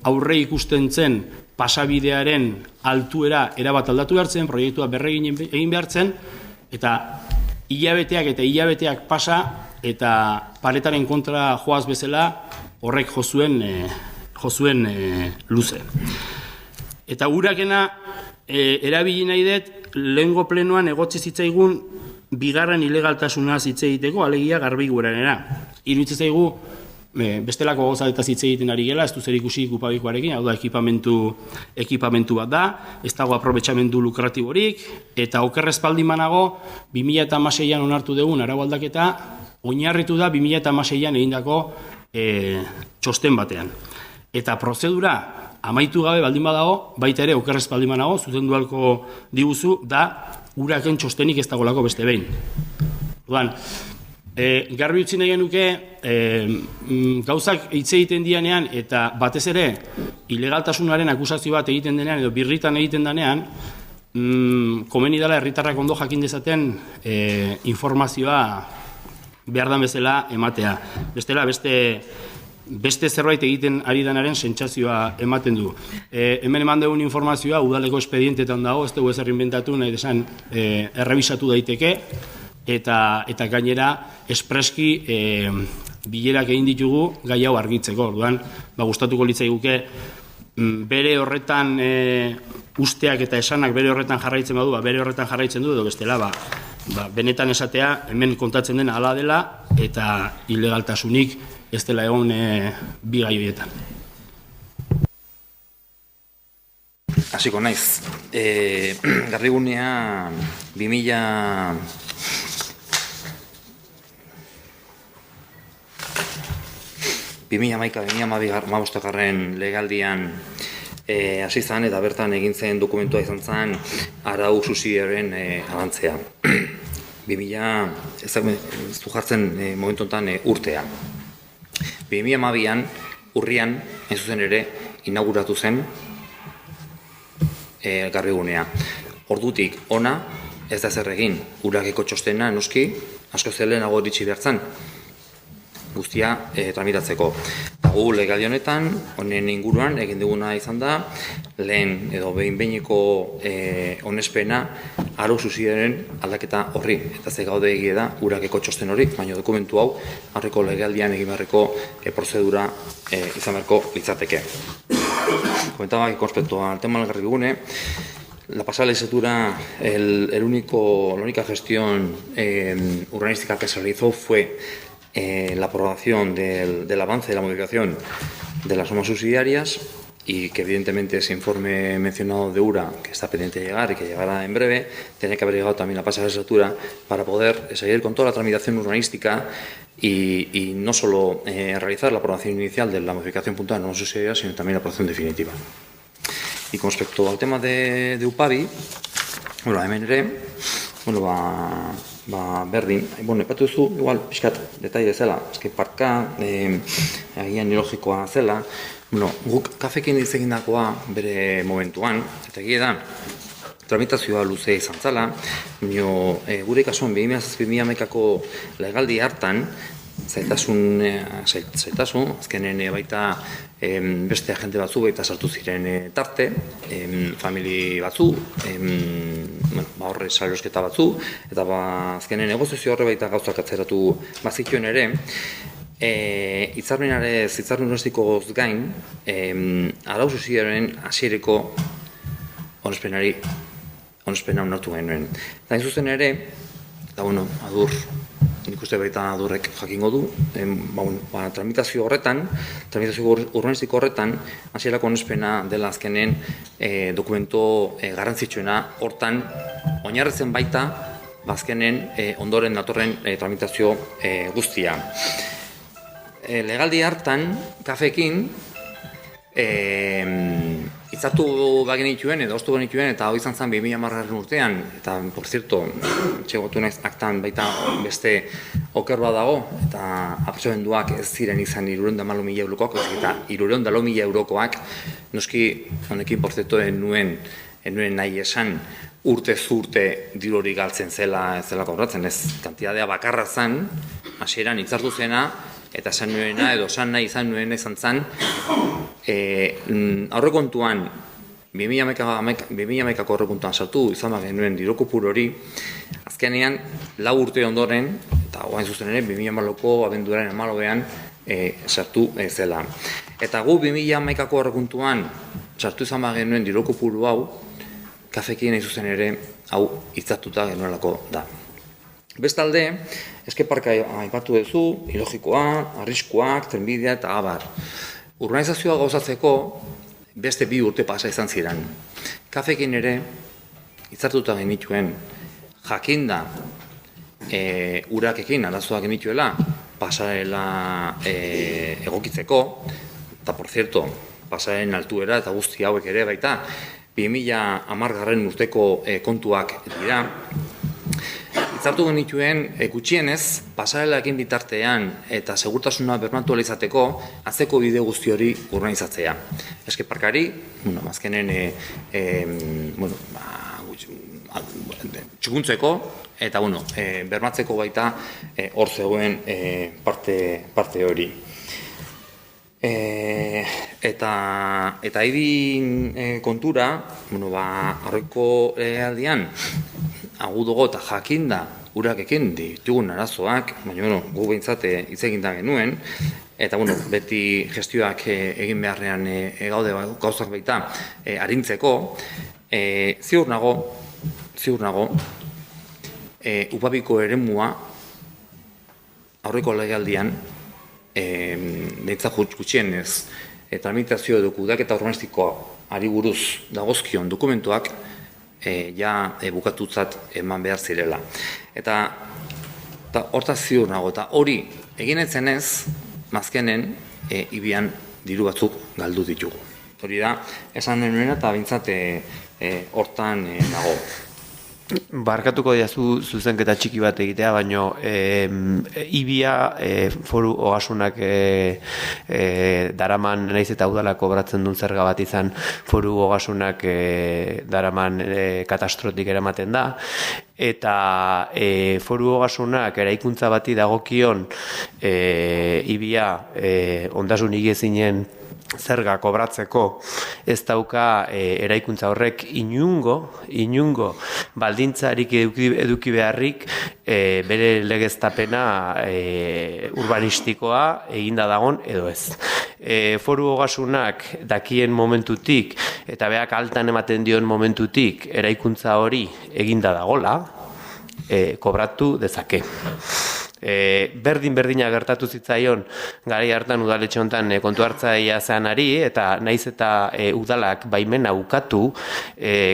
aurre ikusten zen pasabidearen altuera erabat aldatu behartzen, proiektua berregin egin behartzen, eta hilabeteak pasa, eta paretaren kontra joaz bezala, horrek jozuen luze. Eta urakena erabili nahi dut, lehengo plenoan egotzi zitzaigun bigarren ilegaltasuna hitz egiteko, alegia garbiguranera. Iruditzen zaigu, bestelako gozateta hitz egiten ari gela, ez du zer ikusi upabikoarekin, hau da ekipamentu bat da, ez dago aprobetxamendu lukratiborik, eta okerrez manago 2016an onartu dugun arau aldaketa, oinarritu da 2016an egindako txosten batean. Eta prozedura amaitu gabe baldin badago, baita ere okerrez manago, zuzendu halko diguzu, da uraken txostenik ez dagolako beste behin. Orduan, garbi utzi nahi genuke, gauzak hitz egiten dianean eta batez ere ilegaltasunaren akusazio bat egiten denean edo birritan egiten denean, komeni dela herritarrak ondo jakin dezaten informazioa behar dan bezala ematea. Bestela, beste zerbait egiten ari denaren sentsazioa ematen du. Hemen eman dugun informazioa udaleko espedientetan dago, ez dugu ezer inventatu, nahi desan errebisatu daiteke, eta gainera espreski bilerak egin ditugu gai hau argitzeko. Orduan, gustatuko litzaiguke bere horretan usteak eta esanak bere horretan jarraitzen badu, bere horretan jarraitzen du, edo bestela, benetan esatea hemen kontatzen dena hala dela eta ilegaltasunik ez dela egon bi gai horietan. Hasiko naiz. Garbigunea 2011-2015 legaldian hasi zen eta bertan egin zen dokumentua izan zen arau subsidiarioen avantzea. 2000, ez du jartzen momentu honetan urtea. 2012an, urrian, hain zuzen ere, inauguratu zen garbigunea. Ordutik ona, ez da zer egin, urakeko txostena noski, asko zelenago iritsi behar zen, guztia tramitatzeko. Gu legealdi honetan, honen inguruan egin duguna izan da, lehen edo behin-behineko onespena arau subsidiarioen aldaketa horri. Eta ze gaude egie da urakeko txosten hori, baina dokumentu hau aurreko legealdian egin beharreko prozedura izan beharko litzateke. Comentaba que con respecto al tema del Garbigune, la pasada legislatura la única gestión urbanística que se realizó fue la aprobación del avance de la modificación de las normas subsidiarias y que evidentemente ese informe mencionado de URA, que está pendiente de llegar y que llegará en breve, tiene que haber llegado también la pasada legislatura para poder seguir con toda la tramitación urbanística y no solo realizar la aprobación inicial de la modificación puntual de normas subsidiarias, sino también la aprobación definitiva. Y con respecto al tema de UPABI, bueno, hemen ere, bueno, berdin, bueno, epatu duzu, igual, pixkat, detaile zela, eski parka, agian ilogikoa zela, bueno, guk kafekin egindakoa bere momentuan, eta egia da, tramitazioa luze izan zela, gure kasuan 2007-2008ko legaldi hartan, zaitasun, azkenen baita beste agente batzu baita sartu ziren tarte, famili batzu, horre salerosketa batzu, eta azkenen negoziazio horre baita gauzak atzeratu bazituen ere, hitzarmen honestikoz gain, arau subsidiarioen hasiereko onespena onartu genuen. Eta zuzen ere, eta bueno, adur, nik uste baita adurrek jakingo du, tramitazio urbanistiko horretan, hasierako onespena dela azkenen dokumento garrantzitsuena hortan, oinarritzen baita, azkenen ondoren datorren tramitazio guztia. Legaldi hartan, kafekin, itzartu bagenituen edo ostu genituen eta hau izan zen 2010 urtean eta, por cierto, txegotu naiz aktan baita beste oker bat dago eta apresomenduak ez ziren izan 304.000 eurokoak eta 304.000 eurokoak noski honekin, por cierto, nuen nahi esan urte zurte dirori galtzen zela ez zela kobratzen, ez kantidadea bakarra zen, hasieran itzartu zena eta esan nuena edo esan nahi izan nuena izan zen aurrekontuan 2011ko aurrekontuan sartu izan genuen diru kopuru hori azkenean 4 urte ondoren eta orain zuzen ere 2014ko abenduaren 14ean sartu zela. Eta gu 2011ko aurrekontuan sartu izan genuen diru kopuru hau kafekin nahi zuzen ere hau hitzartuta genuelako da. Bestalde, eskeparka aipatu duzu, ilogikoa, arriskuak, trenbidea eta abar. Urbanizazioa gauzatzeko beste 2 urte pasa izan ziren. Kafekin ere, hitzartuta genituen, jakinda urakekin arazoak genituela, pasarela egokitzeko, eta por cierto, pasaren altuera eta guzti hauek ere baita, 2010 urteko kontuak dira. Hitzartu genituen gutxienez, pasarelakin bitartean eta segurtasuna bermatu izateko atzeko bide guzti hori urbanizatzea. Eskeparkari, azkenen txukuntzeko eta bermatzeko baita hor zegoen parte hori. Eta hiri kontura, aurreko aldian, agudugo eta jakinda urakekin ditugun arazoak, baina gu behintzat hitz egin da genuen, eta beti gestioak egin beharrean gaude gauzak baita arintzeko, ziur nago, UPABiko eremua aurreko legealdian, behintzat gutxienez, tramitazio edo kudeaketa urbanistikoa ari buruz dagozkion dokumentuak bukatutzat eman behar zirela. Eta hortaz ziur nago, eta hori egin etzenez, mazkenen ibian diru batzuk galdu ditugu. hori da, esan denuena eta bintzat hortan dago. Barkatuko diazu zuzenketa txiki bat egitea, baino ibia foru ogasunak daraman, naiz eta udala kobratzen duen zerga bat izan, foru ogasunak daraman katastrotik eramaten da, eta foru ogasunak eraikuntza bati dagokion ibia ondasun higiezinen zerga kobratzeko ez dauka eraikuntza horrek inungo baldintzarik eduki beharrik bere legeztapena urbanistikoa eginda dagon edo ez. Foru ogasunak dakien momentutik eta beak altan ematen dion momentutik eraikuntza hori eginda dagola, kobratu dezake. Berdina gertatu zitzaion garai hartan udaletxe honetan kontu hartzailea zeanari, eta naiz eta udalak baimena ukatu,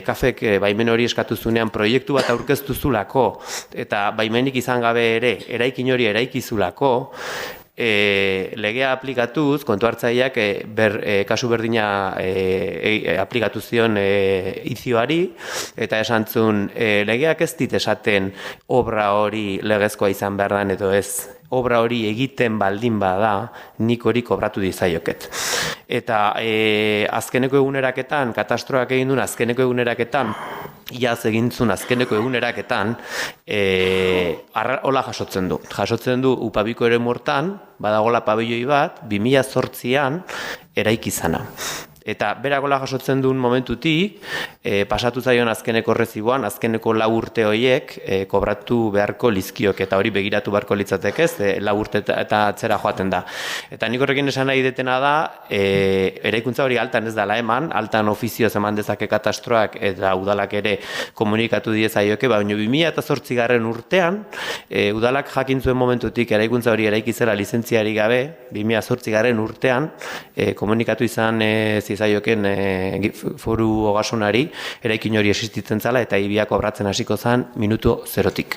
kafek baimen hori eskatu zunean proiektu bat aurkeztu zulako, eta baimenik izan gabe ere eraikin hori eraikizulako, legea aplikatuz, kontu hartzaileak kasu berdina aplikatu zion izioari, eta esan zuen, legeak ez dit esaten obra hori legezkoa izan behar dan edo ez, obra hori egiten baldin bada, nik hori kobratu dizaioket. Eta azkeneko eguneraketan, katastroak egin duen azkeneko eguneraketan, iaz egintzun azkeneko eguneraketan, hola jasotzen du. Jasotzen du Upabiko eremu hortan, badagola pabelloi bat, 2008an eraikizana. Eta berakola jasotzen duen momentutik, pasatu zaion azkeneko erreziboan, azkeneko 4 urte horiek kobratu beharko lizkiok, eta hori begiratu beharko litzateke, 4 urte eta atzera joaten da. Eta nik horrekin esan nahi detena da, eraikuntza hori altan ez dela eman, altan ofizioz eman dezake katastroak eta udalak ere komunikatu diezaioke, baina 2008 urtean, udalak jakin zuen momentutik eraikuntza hori eraikizela lizentziari gabe, 2008 urtean, komunikatu izan zaioken foru ogasunari eraikin hori existitzen zala eta ibia kobratzen hasiko zen minutu 0tik.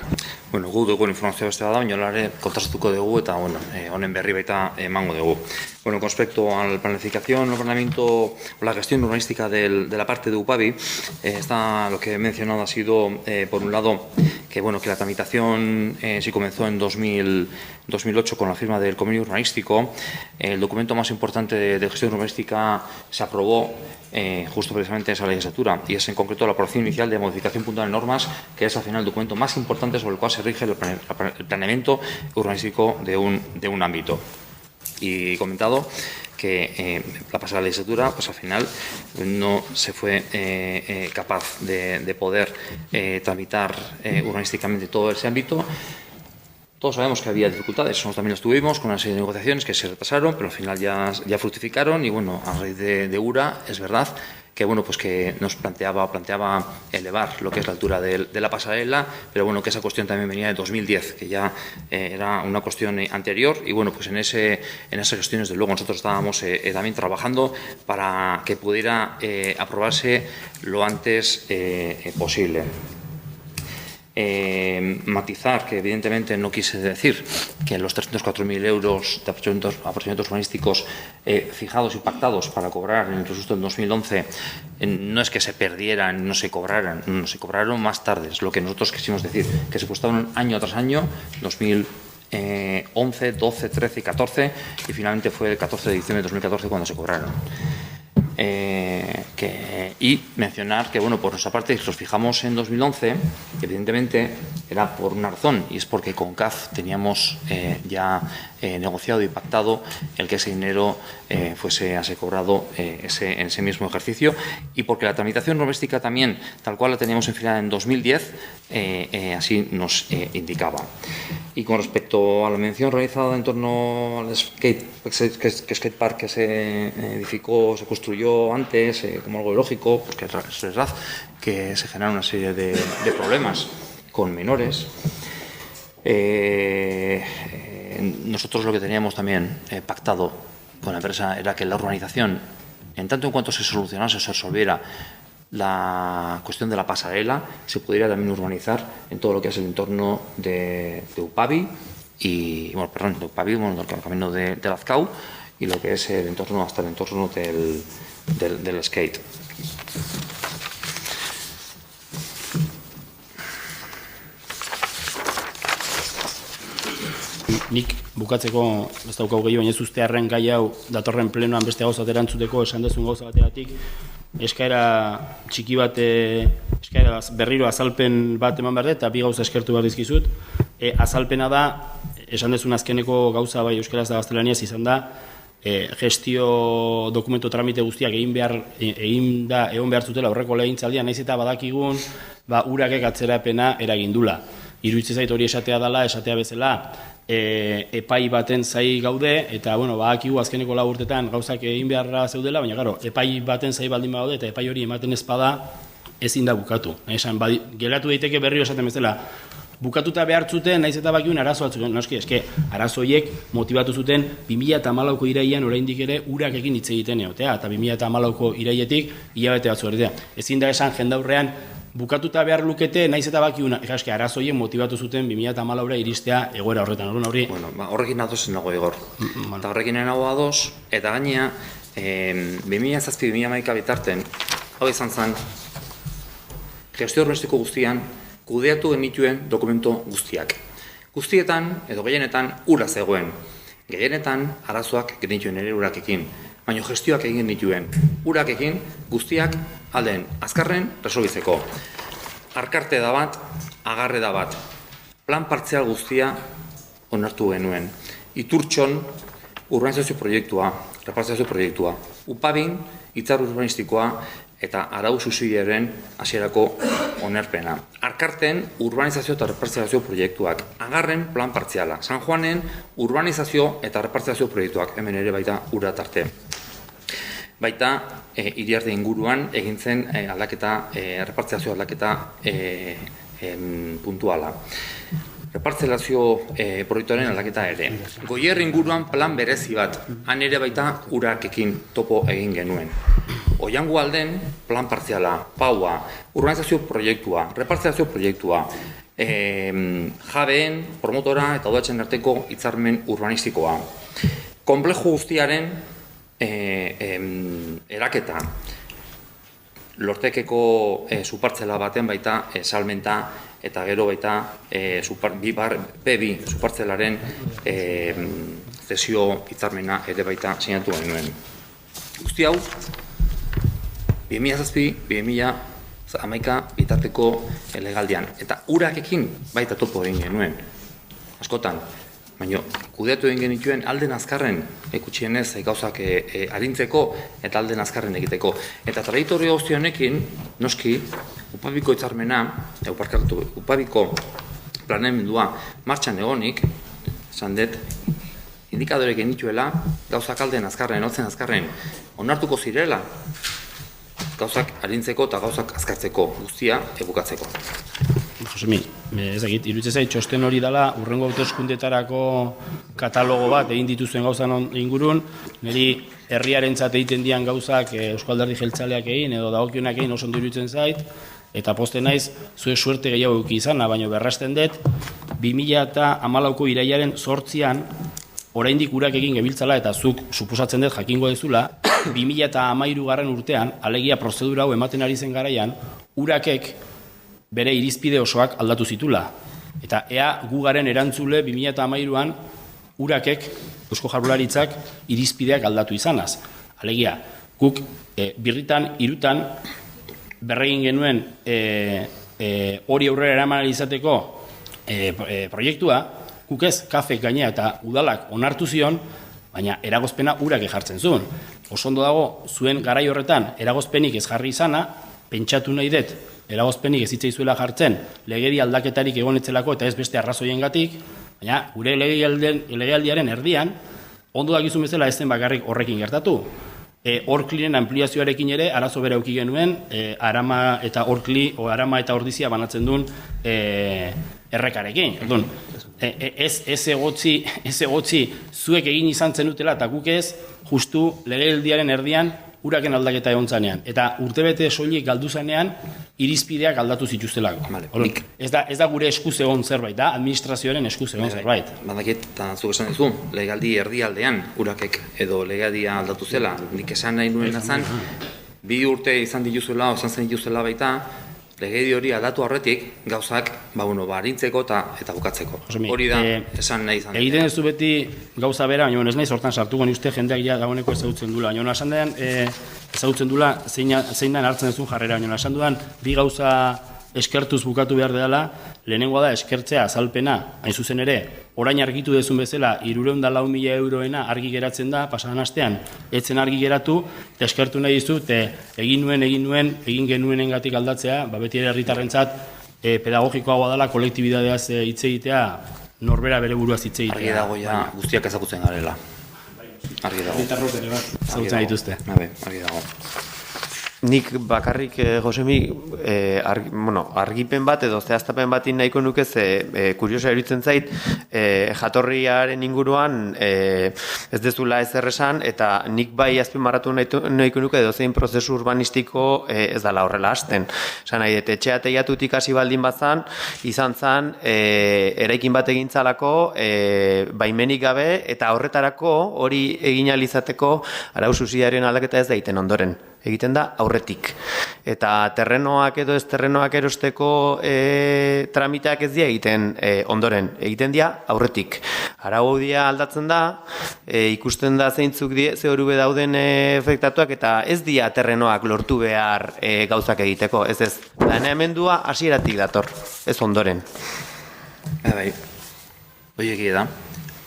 Bueno, gu dugu informazioa beste da, baina lare kontrastatuko dugu eta honen berri baita emango dugu. Bueno, con respecto a la planificación, el ordenamiento o la gestión urbanística de la parte de UPABI, lo que he mencionado ha sido, por un lado, que la tramitación sí comenzó en 2008 con la firma del convenio urbanístico. El documento más importante de gestión urbanística se aprobó justo precisamente esa legislatura, y es en concreto la aprobación inicial de modificación puntual de normas, que es al final el documento más importante sobre el cual se rige el planeamiento urbanístico de un ámbito. Y comentado que la pasada legislatura, pues al final no se fue capaz de poder tramitar urbanísticamente todo ese ámbito. Todos sabemos que había dificultades, nosotros también las tuvimos con una serie de negociaciones que se retrasaron, pero al final ya fructificaron y a raíz de URA es verdad que pues que nos planteaba elevar lo que es la altura de la pasarela, pero que esa cuestión también venía de 2010, que ya era una cuestión anterior, y pues en esas cuestiones de luego nosotros estábamos también trabajando para que pudiera aprobarse lo antes posible. Matizar que evidentemente no quise decir que los 304.000 euros de apartamentos urbanísticos fijados y pactados para cobrar en el presupuesto del 2011 no es que se perdieran, no se cobraron más tarde, es lo que nosotros quisimos decir, que se prestaron año tras año, 2011, 12, 13 y 14, y finalmente fue el 14 de diciembre de 2014 cuando se cobraron. Y mencionar que, por nuestra parte, si los fijamos en 2011, evidentemente era por una razón, y es porque con CAF teníamos ya negociado y pactado el que ese dinero fuese a ser cobrado en ese mismo ejercicio, y porque la tramitación urbanística también, tal cual la teníamos enfilada en 2010, así nos indicaba. Y con respecto a la mención realizada en torno al skatepark que se edificó, se construyó antes, como algo lógico, porque es verdad que se generaron una serie de problemas con menores. Nosotros lo que teníamos también pactado con la empresa era que la urbanización, en tanto en cuanto se solucionase o se resolviera la cuestión de la pasarela, se pudiera también urbanizar en todo lo que es el entorno de Upabi y, de Upabi, del camino de Lazcao, y lo que es el entorno hasta el entorno del skate. Nik bukatzeko ez daukau gehiago, baina ez ustearren gai hau datorren plenoan beste gauza erantzuteko esan dezun gauza bategatik, eskaera txiki bat, eskaera berriro azalpen bat eman behar dut, eta bi gauza eskertu behar dizkizut. Azalpena da, esan dezun azkeneko gauza bai euskaraz da gaztelaniaz izan da, gestio dokumento tramite guztiak egon behar zutela horreko legintzaldian, naiz eta badakigun, urakek atzerapena eragindula. Iruditzen zait hori esatea dela, esatea bezala, epai baten zai gaude, eta badakigu azkeneko 4 urtetan gauzak egin beharra zeudela, baina epai baten zai baldin bagaude, eta epai hori ematen ez bada ezin da bukatu. Gelatu daiteke berriro esaten bezala, bukatuta behar zuten, naiz eta bakiun arazo batzuk, noski, arazo horiek motibatu zuten 2014ko irailean oraindik ere urakekin hitz egiten egotea, eta 2014ko irailetik hilabete batzu erditea. Ezin da esan jendaurrean bukatuta behar lukete, naiz eta bakiun arazo horiek motibatu zuten 2014ra iristea egoera horretan. Horrekin adoz nago Igor. Eta horrekin nago adoz, eta gainea 2007-2011 bitarten, hau izan zen, gestio urbanistiko guztian, kudeatu genituen dokumento guztiak. Guztietan, edo gehienetan, ura zegoen. Gehienetan, arazoak genituen ere urakekin. Baina gestioak egin genituen. Urakekin guztiak alden azkarren resolbitzeko. Arkarte da bat, agarre da bat. Plan partzial guztia onartu genuen. Iturtxon, urbanizazio proiektua, repartziazio proiektua. Upabin, hitzar urbanistikoa, eta arau subsidiaren hasierako onerpena. Arkarten urbanizazio eta repartziazio proiektuak. Agarren plan partziala. San Juanen urbanizazio eta repartziazio proiektuak. Hemen ere baita ura tarte. Baita Iriarte inguruan egintzen aldaketa, repartziazio aldaketa puntuala. Repartzelazio proiektuaren aldaketa ere. Goierri inguruan plan berezi bat, han ere baita urakekin topo egin genuen. Oiango alden plan partziala, paua, urbanizazio proiektua, repartzelazio proiektua, jabeen, promotora eta udatzen arteko hitzarmen urbanistikoa. Konplejo guztiaren eraketa, lortekeko supartzela baten baita salmenta eta gero baita P2 supartzelaren zesio hitzarmena ere baita sinatu genuen. Guzti hau, 2007-2011 bitarteko legaldian. Eta urakekin baita topo egin genuen. Askotan, baina kudeatu egin genituen alden azkarren ikutsienez gauzak arintzeko eta alden azkarren egiteko. Eta trajektoria guzti honekin, noski, Upabiko hitzarmena, Upabiko planeamendua martxan egonik, esan dut, indikadore genituela, gauzak alden azkarren, hotzen azkarren, onartuko zirela, gauzak arintzeko eta gauzak azkartzeko, guztia ebukatzeko. Josemi, ezagit, iruditzen zait, txosten hori dela, urrengo hauteskundetarako katalogo bat egin dituzuen gauzan ingurun, niri herriarentzat egiten dian gauzak Eusko Alderdi Jeltzaleak egin, edo dagokionak egin oso ondo iruditzen zait, eta poste naiz, zuek suerte gehiago eduki izana, baina berrasten dut, 2014ko irailaren 8an, oraindik urak egin gebiltzala, eta zuk suposatzen dut jakingo dezula, 2013 urtean, alegia prozedura hau ematen ari zen garaian, urakek bere irizpide osoak aldatu zitula. Eta ea gugaren erantzule 2013an urakek, Eusko Jaurlaritzak, irizpideak aldatu izanaz. Alegia, guk birritan, irutan, berregin genuen hori aurrera eraman izateko proiektua, guk ez, kafek gainea eta udalak onartu zion, baina eragozpena urak jartzen zuen. Oso ondo dago, zuen garai horretan eragozpenik ez jarri izana, pentsatu nahi dut, eragozpenik ez hitzaizuela jartzen, legedi aldaketarik egonetzelako eta ez beste arrazoiengatik, baina gure legealdiaren erdian, ondo dakizun bezala ez zen bakarrik horrekin gertatu. Orklinen ampliazioarekin ere, arazo bere auki genuen, Arama eta Orkli, o Arama eta Ordizia banatzen duen errekarekin. Ez egotzi zuek egin izan zenutela, eta guk ez, justu legealdiaren erdian, uraken aldaketa egon zanean. Eta urtebete soilik galdu zanean, irizpideak aldatu zituztelako. Ez da gure eskuz egon zerbait, da administrazioaren eskuz egon zerbait. Badakit, eta zuk esan dizu, legaldi erdialdean urakek edo legaldia aldatu zela. Nik esan nahi nuen zen, 2 urte izan dituzuela, izan zen dituzuela baita, legedi hori aldatu horretik gauzak arintzeko eta bukatzeko. Hori da, esan nahi izan. Egiten ez du beti gauza bera, baina ez nahi sortan sartuko ni uste jendeak ja dagoeneko ezagutzen dula. Baina esan dean, ezagutzen dula zein dan hartzen duzun jarrera. Baina esan dudan, 2 gauza eskertuz bukatu behar dela, lehenengoa da eskertzea azalpena, hain zuzen ere, orain argitu dezun bezala, 304.000 euroena argi geratzen da, pasadan astean, etzen argi geratu, eta eskertu nahi dizut, egin genuenengatik aldatzea, beti ere herritarrentzat pedagogikoagoa dela, kolektibidadeaz hitz egitea, norbera bere buruaz hitz egitea. Argi dago ja guztiak ezagutzen garela. Argi dago. Herritarrok ere bat, ezagutzen dituzte. Argi dago. Nik bakarrik, Josemi, argipen bat edo zehaztapen batin nahiko nuke kuriosa iruditzen zait, jatorriaren inguruan ez dezula ezer esan, eta nik bai azpimarratu nahiko nuke dozein prozesu urbanistiko ez dela horrela hasten. Esan nahi, etxea teiatutik hasi baldin bazan, izan zan, eraikin bat egintzalako, baimenik gabe, eta horretarako hori egin ahal izateko arau zuziaren aldaketa ez da egiten ondoren. Egiten da aurretik. Eta terrenoak edo ez terrenoak erosteko tramiteak ez dira egiten ondoren. Egiten dira aurretik. Arau dia aldatzen da, ikusten da zeintzuk zehoru dauden efektatuak, eta ez dira terrenoak lortu behar gauzak egiteko. Ez, planeamendua hasieratik dator, ez ondoren. Bai, hori egia da.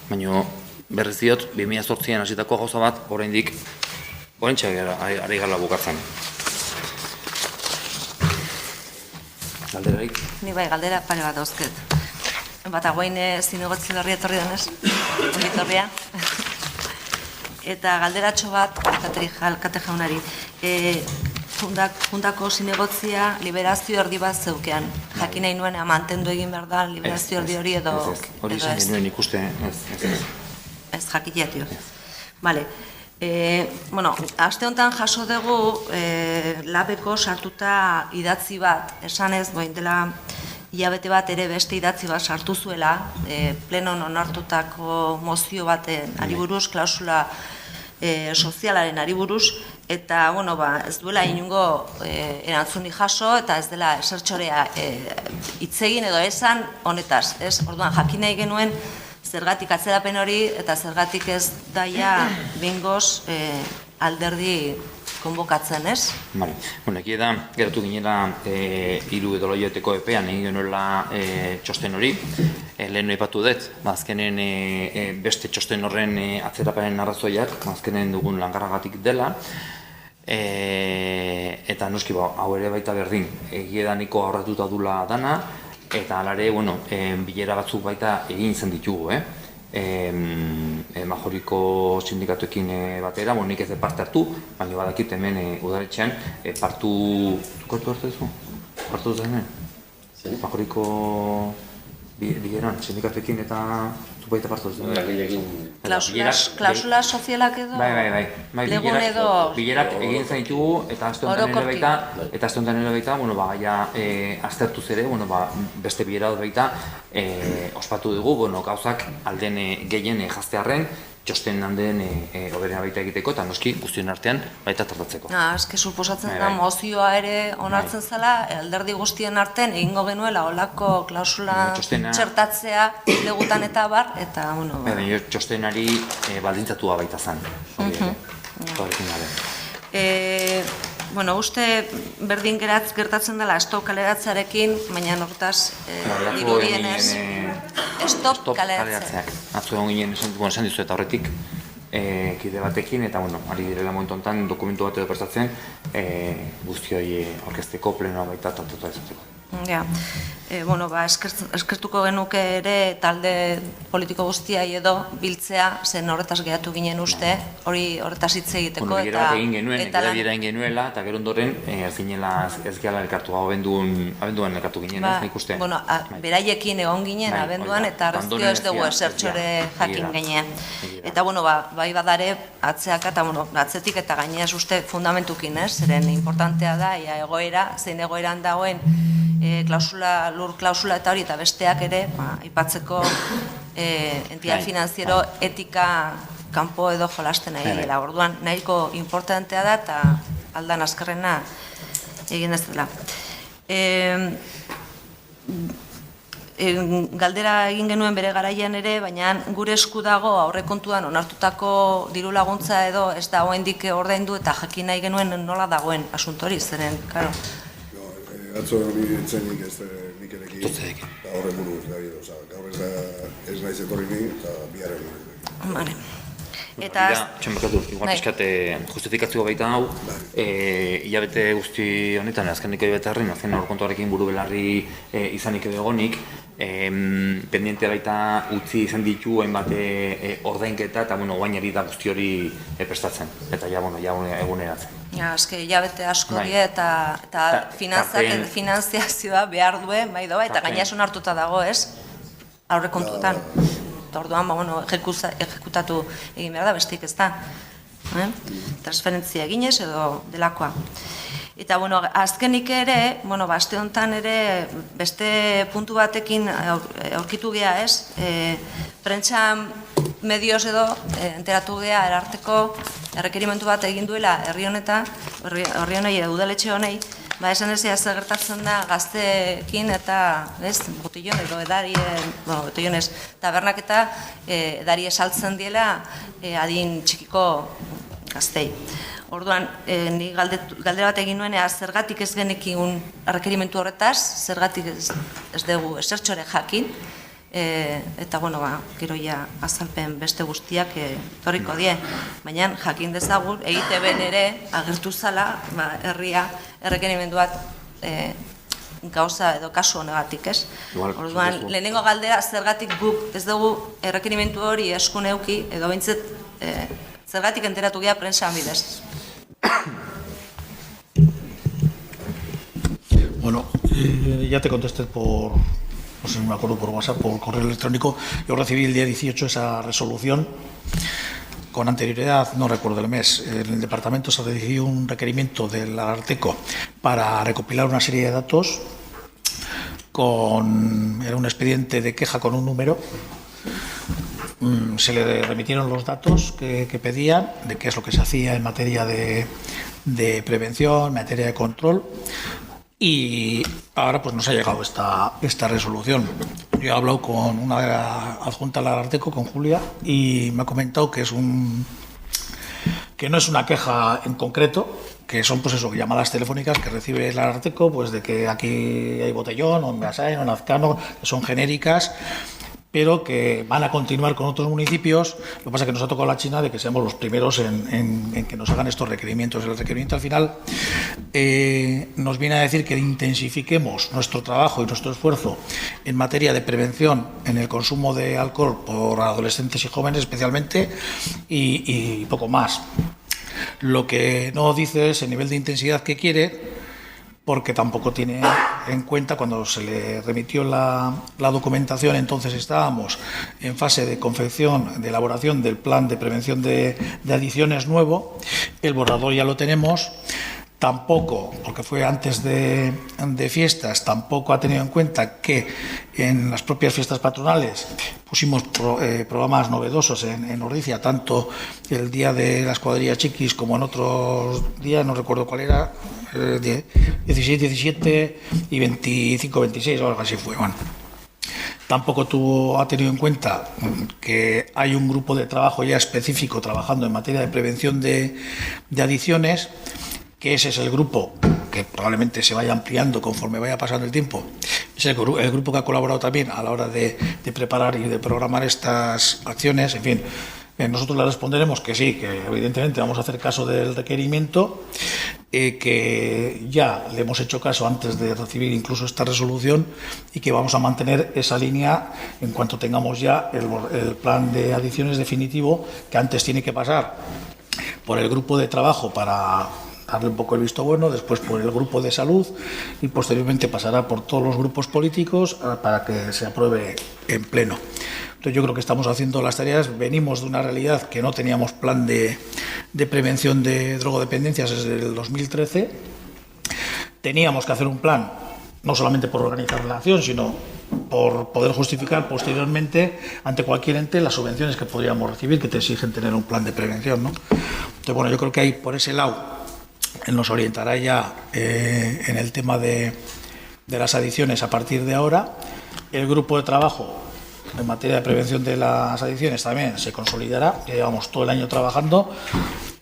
Baina berriz diot, 2008an hasitako gauza bat, oraindik Horentxe ari gala bukatzen. Galderarik? Ni bai, galdera pare bat dauzket. Bata guain zinegotzi horri etorri denez, etorria. Eta galderatxo bat, kate jaunari. Fundako zinegotzia liberazio erdi bat zeukean. Jakin nahi nuen, mantendu egin behar da liberazio erdi hori edo ez. Hori izan genuen ikuste, ez jakitiatio. Bale. Aste honetan jaso dugu labeko sartuta idatzi bat, esanez, dela hilabete bat ere beste idatzi bat sartu zuela, plenon onartutako mozio baten ari buruz, klausula sozialaren ari buruz, eta ez duela inungo erantzuni jaso, eta ez dela esertxorea hitzegin edo esan honetaz. Orduan, jakin nahi genuen, zergatik atzerapen hori eta zergatik ez daia bingoz alderdi konbokatzen, ez? Bale, egia da, geratu ginela 3 edo hilabeteko epean egin genuela txosten hori. Lehen aipatu dut, azkenen beste txosten horren atzerapenen arrazoiak, azkenen dugun langarragatik dela. Eta noski, hau ere baita berdin, egia da niko aurratuta dula dana, eta alare, bilera batzuk baita egin izan ditugu, Majoriko sindikatuekin batera, nik ez parte hartu, baina badakit hemen udaletxean partu... Zukortu hartu duzu? Partu duzu hemen? Majoriko bileran, sindikatuekin eta baita partu duzu. Klausula sozialak edo? Bai, bilerak egin izan ditugu, eta aste honetan ere baita, aztertu zere, beste bilera dut baita, ospatu dugu, gauzak alden gehien jaztearren, txosten handen oberena baita egiteko, eta noski guztien artean baita tratatzeko. Eske suposatzen da mozioa ere onartzen zela, alderdi guztien artean egingo genuela olako klausula txertatzea legutan eta bar, eta txostenari baldintzatua baita zen. Uste berdin gertatzen dela stop kaleratzearekin, baina hortaz dirudienez stop kaleratzeak. Atzo egon ginen esan dizu eta horretik kide batekin, eta ari direla momentu honetan dokumentu bat edo prestatzen guztioi orkesteko plenoa baita tatuta izateko. eskertuko genuke ere talde politiko guztiai edo biltzea, zen horretaz geratu ginen uste, horretaz hitz egiteko. Bueno, bilera bat egin genuen, bilera egin genuela, eta gero ondoren, zinela ez gehala elkartu, abenduan elkartu ginen, ez nik uste. Bueno, beraiekin egon ginen abenduan, eta arreztio ez dugu esertxore jakin ginen. Eta, bai badare, atzeak eta, atzetik eta gainez uste fundamentukin, zeren importantea da, egoera, zein egoeran dagoen, lur klausula eta hori, eta besteak ere, aipatzeko entidad finanziero etika kanpo edo jolasten nahi dela. Orduan, nahiko importantea da, eta aldan azkarrena egin ez dela. Galdera egin genuen bere garaian ere, baina gure esku dago aurrekontuan onartutako diru laguntza edo ez da oraindik ordaindu eta jakin nahi genuen nola dagoen asuntori, zeren, karo. Atzo hori entzenik ez nik erekin, eta horren buruz gabi doza. Gaur ez naiz etorri ni, eta biaren nire. Vale. Eta... Txenbakatu, igual pixkat justifikazioa baita hau, hilabete guzti honetan, azkeneko hilabetearren, azken aurrekontuarekin buru belarri izanik edo egonik, pendientea baita utzi izan ditu hainbat ordainketa, eta guainari da guzti hori prestatzen, eta ja eguneratzen. Azke, hilabete asko die eta finanziazioa behar duen, bai doa, eta gainasun hartuta dago, ez? Aurrekontuetan. Orduan, ejekutatu egin behar da, bestik ez da. Transferentzia eginez edo delakoa. Eta, azkenik ere, aste honetan ere, beste puntu batekin aurkitu gea, ez? Prentsa medioz edo enteratu gea erarteko errekerimentu bat egin duela herri honei, udaletxe honei, esan ez zer gertatzen da gazteekin eta, botillon edo botillonez, tabernak eta edari esaltzen diela adin txikiko gaztei. Orduan, ni galdera bat egin nuen, zergatik ez genekin errekerimentu horretaz, zergatik ez dugu esertxore jakin, eta, gero ja azalpen beste guztiak torriko die, baina jakin dezagun, egite ben ere agertu zala, herria errekerimentu bat gauza edo kasu honegatik, ez? Orduan, lehenengo galdera zergatik guk ez dugu errekerimentu hori eskun euki, edo bintzet zergatik enteratu gea prensa bidez. Bueno, ya te contesté no sé si me acuerdo por WhatsApp, por correo electrónico. Yo recibí el día 18 esa resolución. Con anterioridad, no recuerdo el mes, en el departamento se decidió un requerimiento del Ararteko para recopilar una serie de datos. Era un expediente de queja con un número. Se le remitieron los datos que pedían, de qué es lo que se hacía en materia de prevención, en materia de control. Y ahora pues nos ha llegado esta resolución. Yo he hablado con una adjunta al Ararteko, con Julia, y me ha comentado que no es una queja en concreto, que son pues eso, llamadas telefónicas que recibe el Ararteko, pues de que aquí hay botellón, o en Beasain, o en Azcano, que son genéricas, pero que van a continuar con otros municipios. Lo que pasa es que nos ha tocado la China de que seamos los primeros en que nos hagan estos requerimientos. El requerimiento al final nos viene a decir que intensifiquemos nuestro trabajo y nuestro esfuerzo en materia de prevención en el consumo de alcohol por adolescentes y jóvenes especialmente, y poco más. Lo que no dice es el nivel de intensidad que quiere, porque tampoco tiene en cuenta, cuando se le remitió la documentación, entonces estábamos en fase de confección, de elaboración del plan de prevención de adicciones nuevo. El borrador ya lo tenemos. Tampoco, porque fue antes de fiestas, tampoco ha tenido en cuenta que en las propias fiestas patronales pusimos programas novedosos en Ordizia, tanto el día de las cuadrillas chiquis como en otros días, no recuerdo cuál era, 16, 17 y 25, 26 o algo así fue. Bueno, tampoco ha tenido en cuenta que hay un grupo de trabajo ya específico trabajando en materia de prevención de adicciones, que ese es el grupo que probablemente se vaya ampliando conforme vaya pasando el tiempo. Es el grupo que ha colaborado también a la hora de preparar y de programar estas acciones. En fin, Nosotros le responderemos que sí, que evidentemente vamos a hacer caso del requerimiento, que ya le hemos hecho caso antes de recibir incluso esta resolución y que vamos a mantener esa línea en cuanto tengamos ya el plan de adiciones definitivo, que antes tiene que pasar por el grupo de trabajo para darle un poco el visto bueno, después por el grupo de salud y posteriormente pasará por todos los grupos políticos para que se apruebe en pleno. Entonces yo creo que estamos haciendo las tareas, venimos de una realidad que no teníamos plan de prevención de drogodependencias desde el 2013, teníamos que hacer un plan, no solamente por organizar la acción, sino por poder justificar posteriormente ante cualquier ente las subvenciones que podríamos recibir, que te exigen tener un plan de prevención, ¿no? Entonces, bueno, yo creo que ahí por ese lado nos orientará ya en el tema de las adicciones a partir de ahora. El grupo de trabajo en materia de prevención de las adicciones también se consolidará, que llevamos todo el año trabajando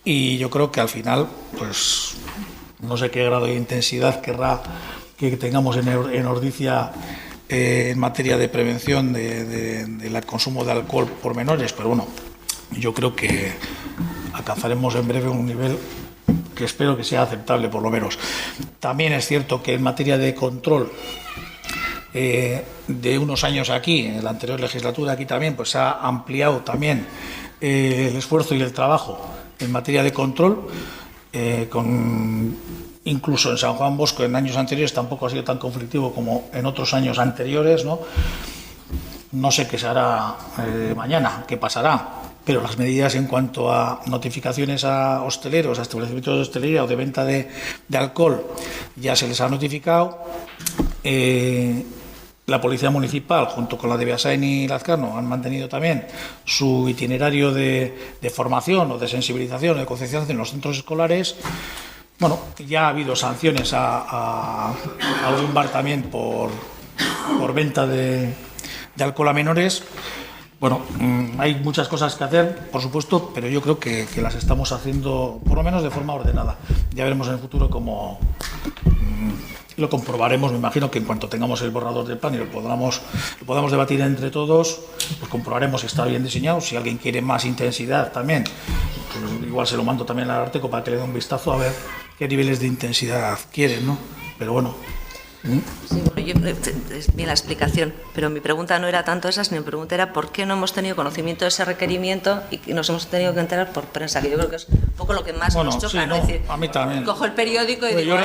y yo creo que al final, pues no sé qué grado de intensidad querrá que tengamos en Ordicia en materia de prevención del consumo de alcohol por menores, pero bueno, yo creo que alcanzaremos en breve un nivel que espero que sea aceptable por lo menos. También es cierto que en materia de control de unos años aquí, en la anterior legislatura aquí también, pues se ha ampliado también el esfuerzo y el trabajo en materia de control, incluso en San Juan Bosco en años anteriores tampoco ha sido tan conflictivo como en otros años anteriores, ¿no? No sé qué se hará mañana, qué pasará, pero las medidas en cuanto a notificaciones a hosteleros, a establecimientos de hostelería o de venta de alcohol ya se les ha notificado. La Policía Municipal, junto con la de Beasain y Lazcano, han mantenido también su itinerario de formación o de sensibilización o de concienciación en los centros escolares. Bueno, ya ha habido sanciones a algún bar también por venta de alcohol a menores. Bueno, hay muchas cosas que hacer, por supuesto, pero yo creo que las estamos haciendo, por lo menos de forma ordenada. Ya veremos en el futuro cómo lo comprobaremos. Me imagino que en cuanto tengamos el borrador del plan y lo podamos debatir entre todos, pues comprobaremos si está bien diseñado. Si alguien quiere más intensidad también, pues igual se lo mando también al Ararteko para que le dé un vistazo a ver qué niveles de intensidad quieren, ¿no? Pero bueno. Sí, bueno, es bien la explicación, pero mi pregunta no era tanto esa, sino mi pregunta era por qué no hemos tenido conocimiento de ese requerimiento y que nos hemos tenido que enterar por prensa, que yo creo que es un poco lo que más nos choca, sí, ¿no? Es decir, a mí también. Cojo el periódico y pues digo,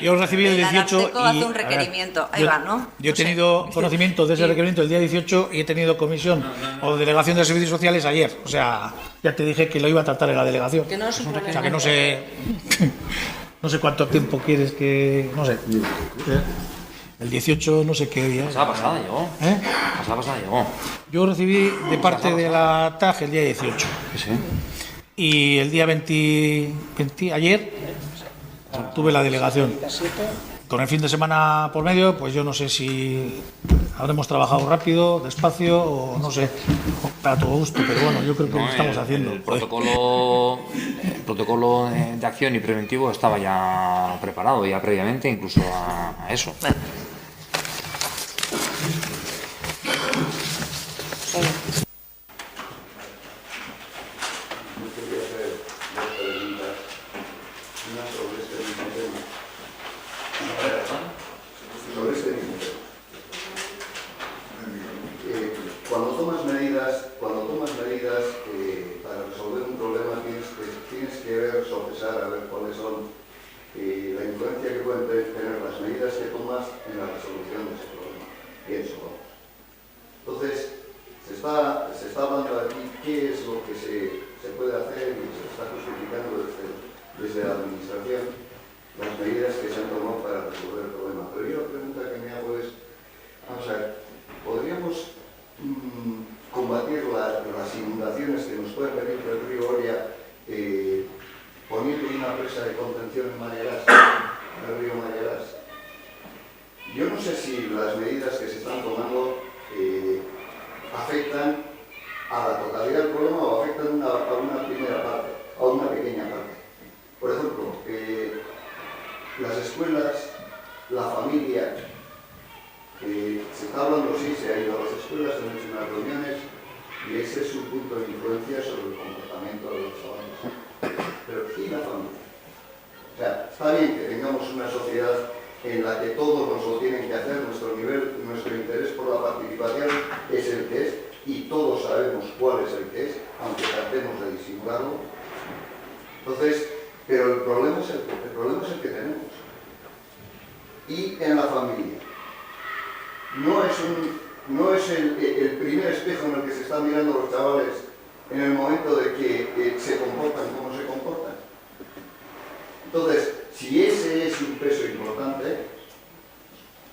yo recibí el 18 Ararteko hace un requerimiento, ahí va, ¿no? Yo he tenido conocimiento de ese requerimiento el día 18 y he tenido comisión o delegación de servicios sociales ayer, o sea, ya te dije que lo iba a tratar en la delegación. Que no es un problema. O sea, que no sé no sé cuánto tiempo quieres que, no sé. El 18 no sé qué día. Pasada llegó. Pasada llegó. Yo recibí de parte de la TAG el día 18. Sí. Y el día 20 ayer, tuve la delegación. Con el fin de semana por medio, pues yo no sé si habremos trabajado rápido, despacio o no sé, para todo gusto, pero bueno, yo creo que lo estamos haciendo. El protocolo de acción y preventivo estaba ya preparado ya previamente, incluso a eso. Bueno. Cuando tomas medidas para resolver un problema tienes que ver, sopesar, a ver cuáles son la influencia que pueden tener las medidas que tomas en la resolución de ese problema. Pienso, vamos. Entonces, se está hablando aquí qué es lo que se puede hacer y se está justificando desde la administración las medidas que se han tomado para resolver el problema. Pero yo la pregunta que me hago es, vamos a ver, ¿podríamos combatir las inundaciones que nos pueden venir del río Oria poniendo una presa de contención en Mallarás, en el río Mallarás? Yo no sé si las medidas que se están tomando afectan a la totalidad del problema o afectan a una primera parte, a una pequeña parte. Por ejemplo, las escuelas, la familia, se está hablando y ese es su punto de influencia sobre el comportamiento de los chavales. Pero ¿y la familia? O sea, está bien que tengamos una sociedad en la que todos nos lo tienen que hacer, nuestro interés por la participación es el que es, y todos sabemos cuál es el que es, aunque tratemos de disimularlo. Entonces, pero el problema es el que tenemos. Y en la familia. No es el primer espejo en el que se están mirando los chavales en el momento de que se comportan como se comportan. Entonces, si ese es un peso importante,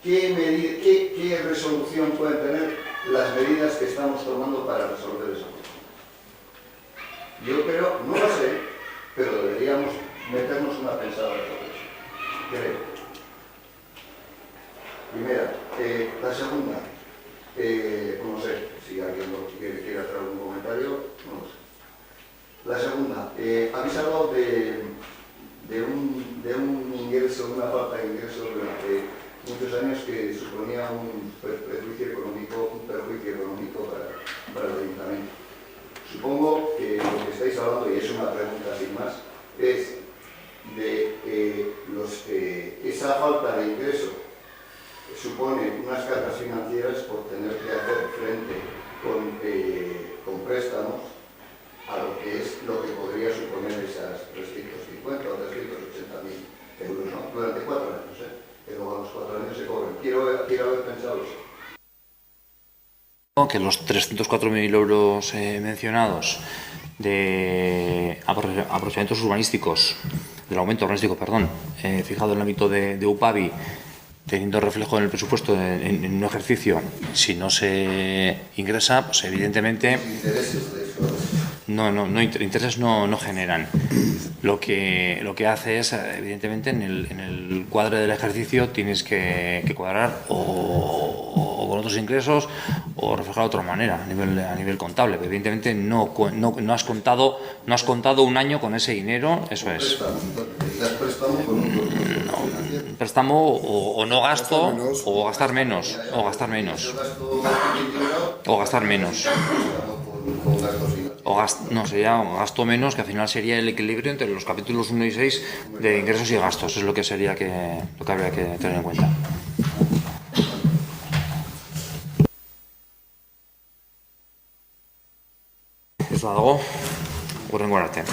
¿qué resolución pueden tener las medidas que estamos tomando para resolver eso? Yo creo, no lo sé, pero deberíamos meternos una pensada sobre eso. Creo. Primera. La segunda, no sé si alguien quiere hacer algún comentario, no lo sé. La segunda, habéis hablado de un ingreso, una falta de ingreso durante muchos años que suponía un perjuicio económico para el ayuntamiento. Supongo que lo que estáis hablando, y es una pregunta sin más, es de esa falta de ingreso supone unas cargas financieras por tener que hacer frente con préstamos a lo que podría suponer esas 350 o 380.000 euros, ¿no? Durante 4 años, que luego a los 4 años se cobran. Quiero haber pensado eso. Que los 304.000 euros mencionados de aprovechamientos urbanísticos, del aumento urbanístico, fijado en el ámbito de UPABI, teniendo reflejo en el presupuesto en un ejercicio, si no se ingresa, pues evidentemente intereses no generan. Lo que hace es, evidentemente, en el cuadro del ejercicio tienes que cuadrar o con otros ingresos o reflejar de otra manera a nivel contable. Pero evidentemente no has contado un año con ese dinero, eso es. Préstamo o no gasto o gastar menos o gastar menos sería gasto menos, que al final sería el equilibrio entre los capítulos 1 y 6 de ingresos y gastos. Es lo que sería lo que habría que tener en cuenta. Ez badago, hurrengo arte.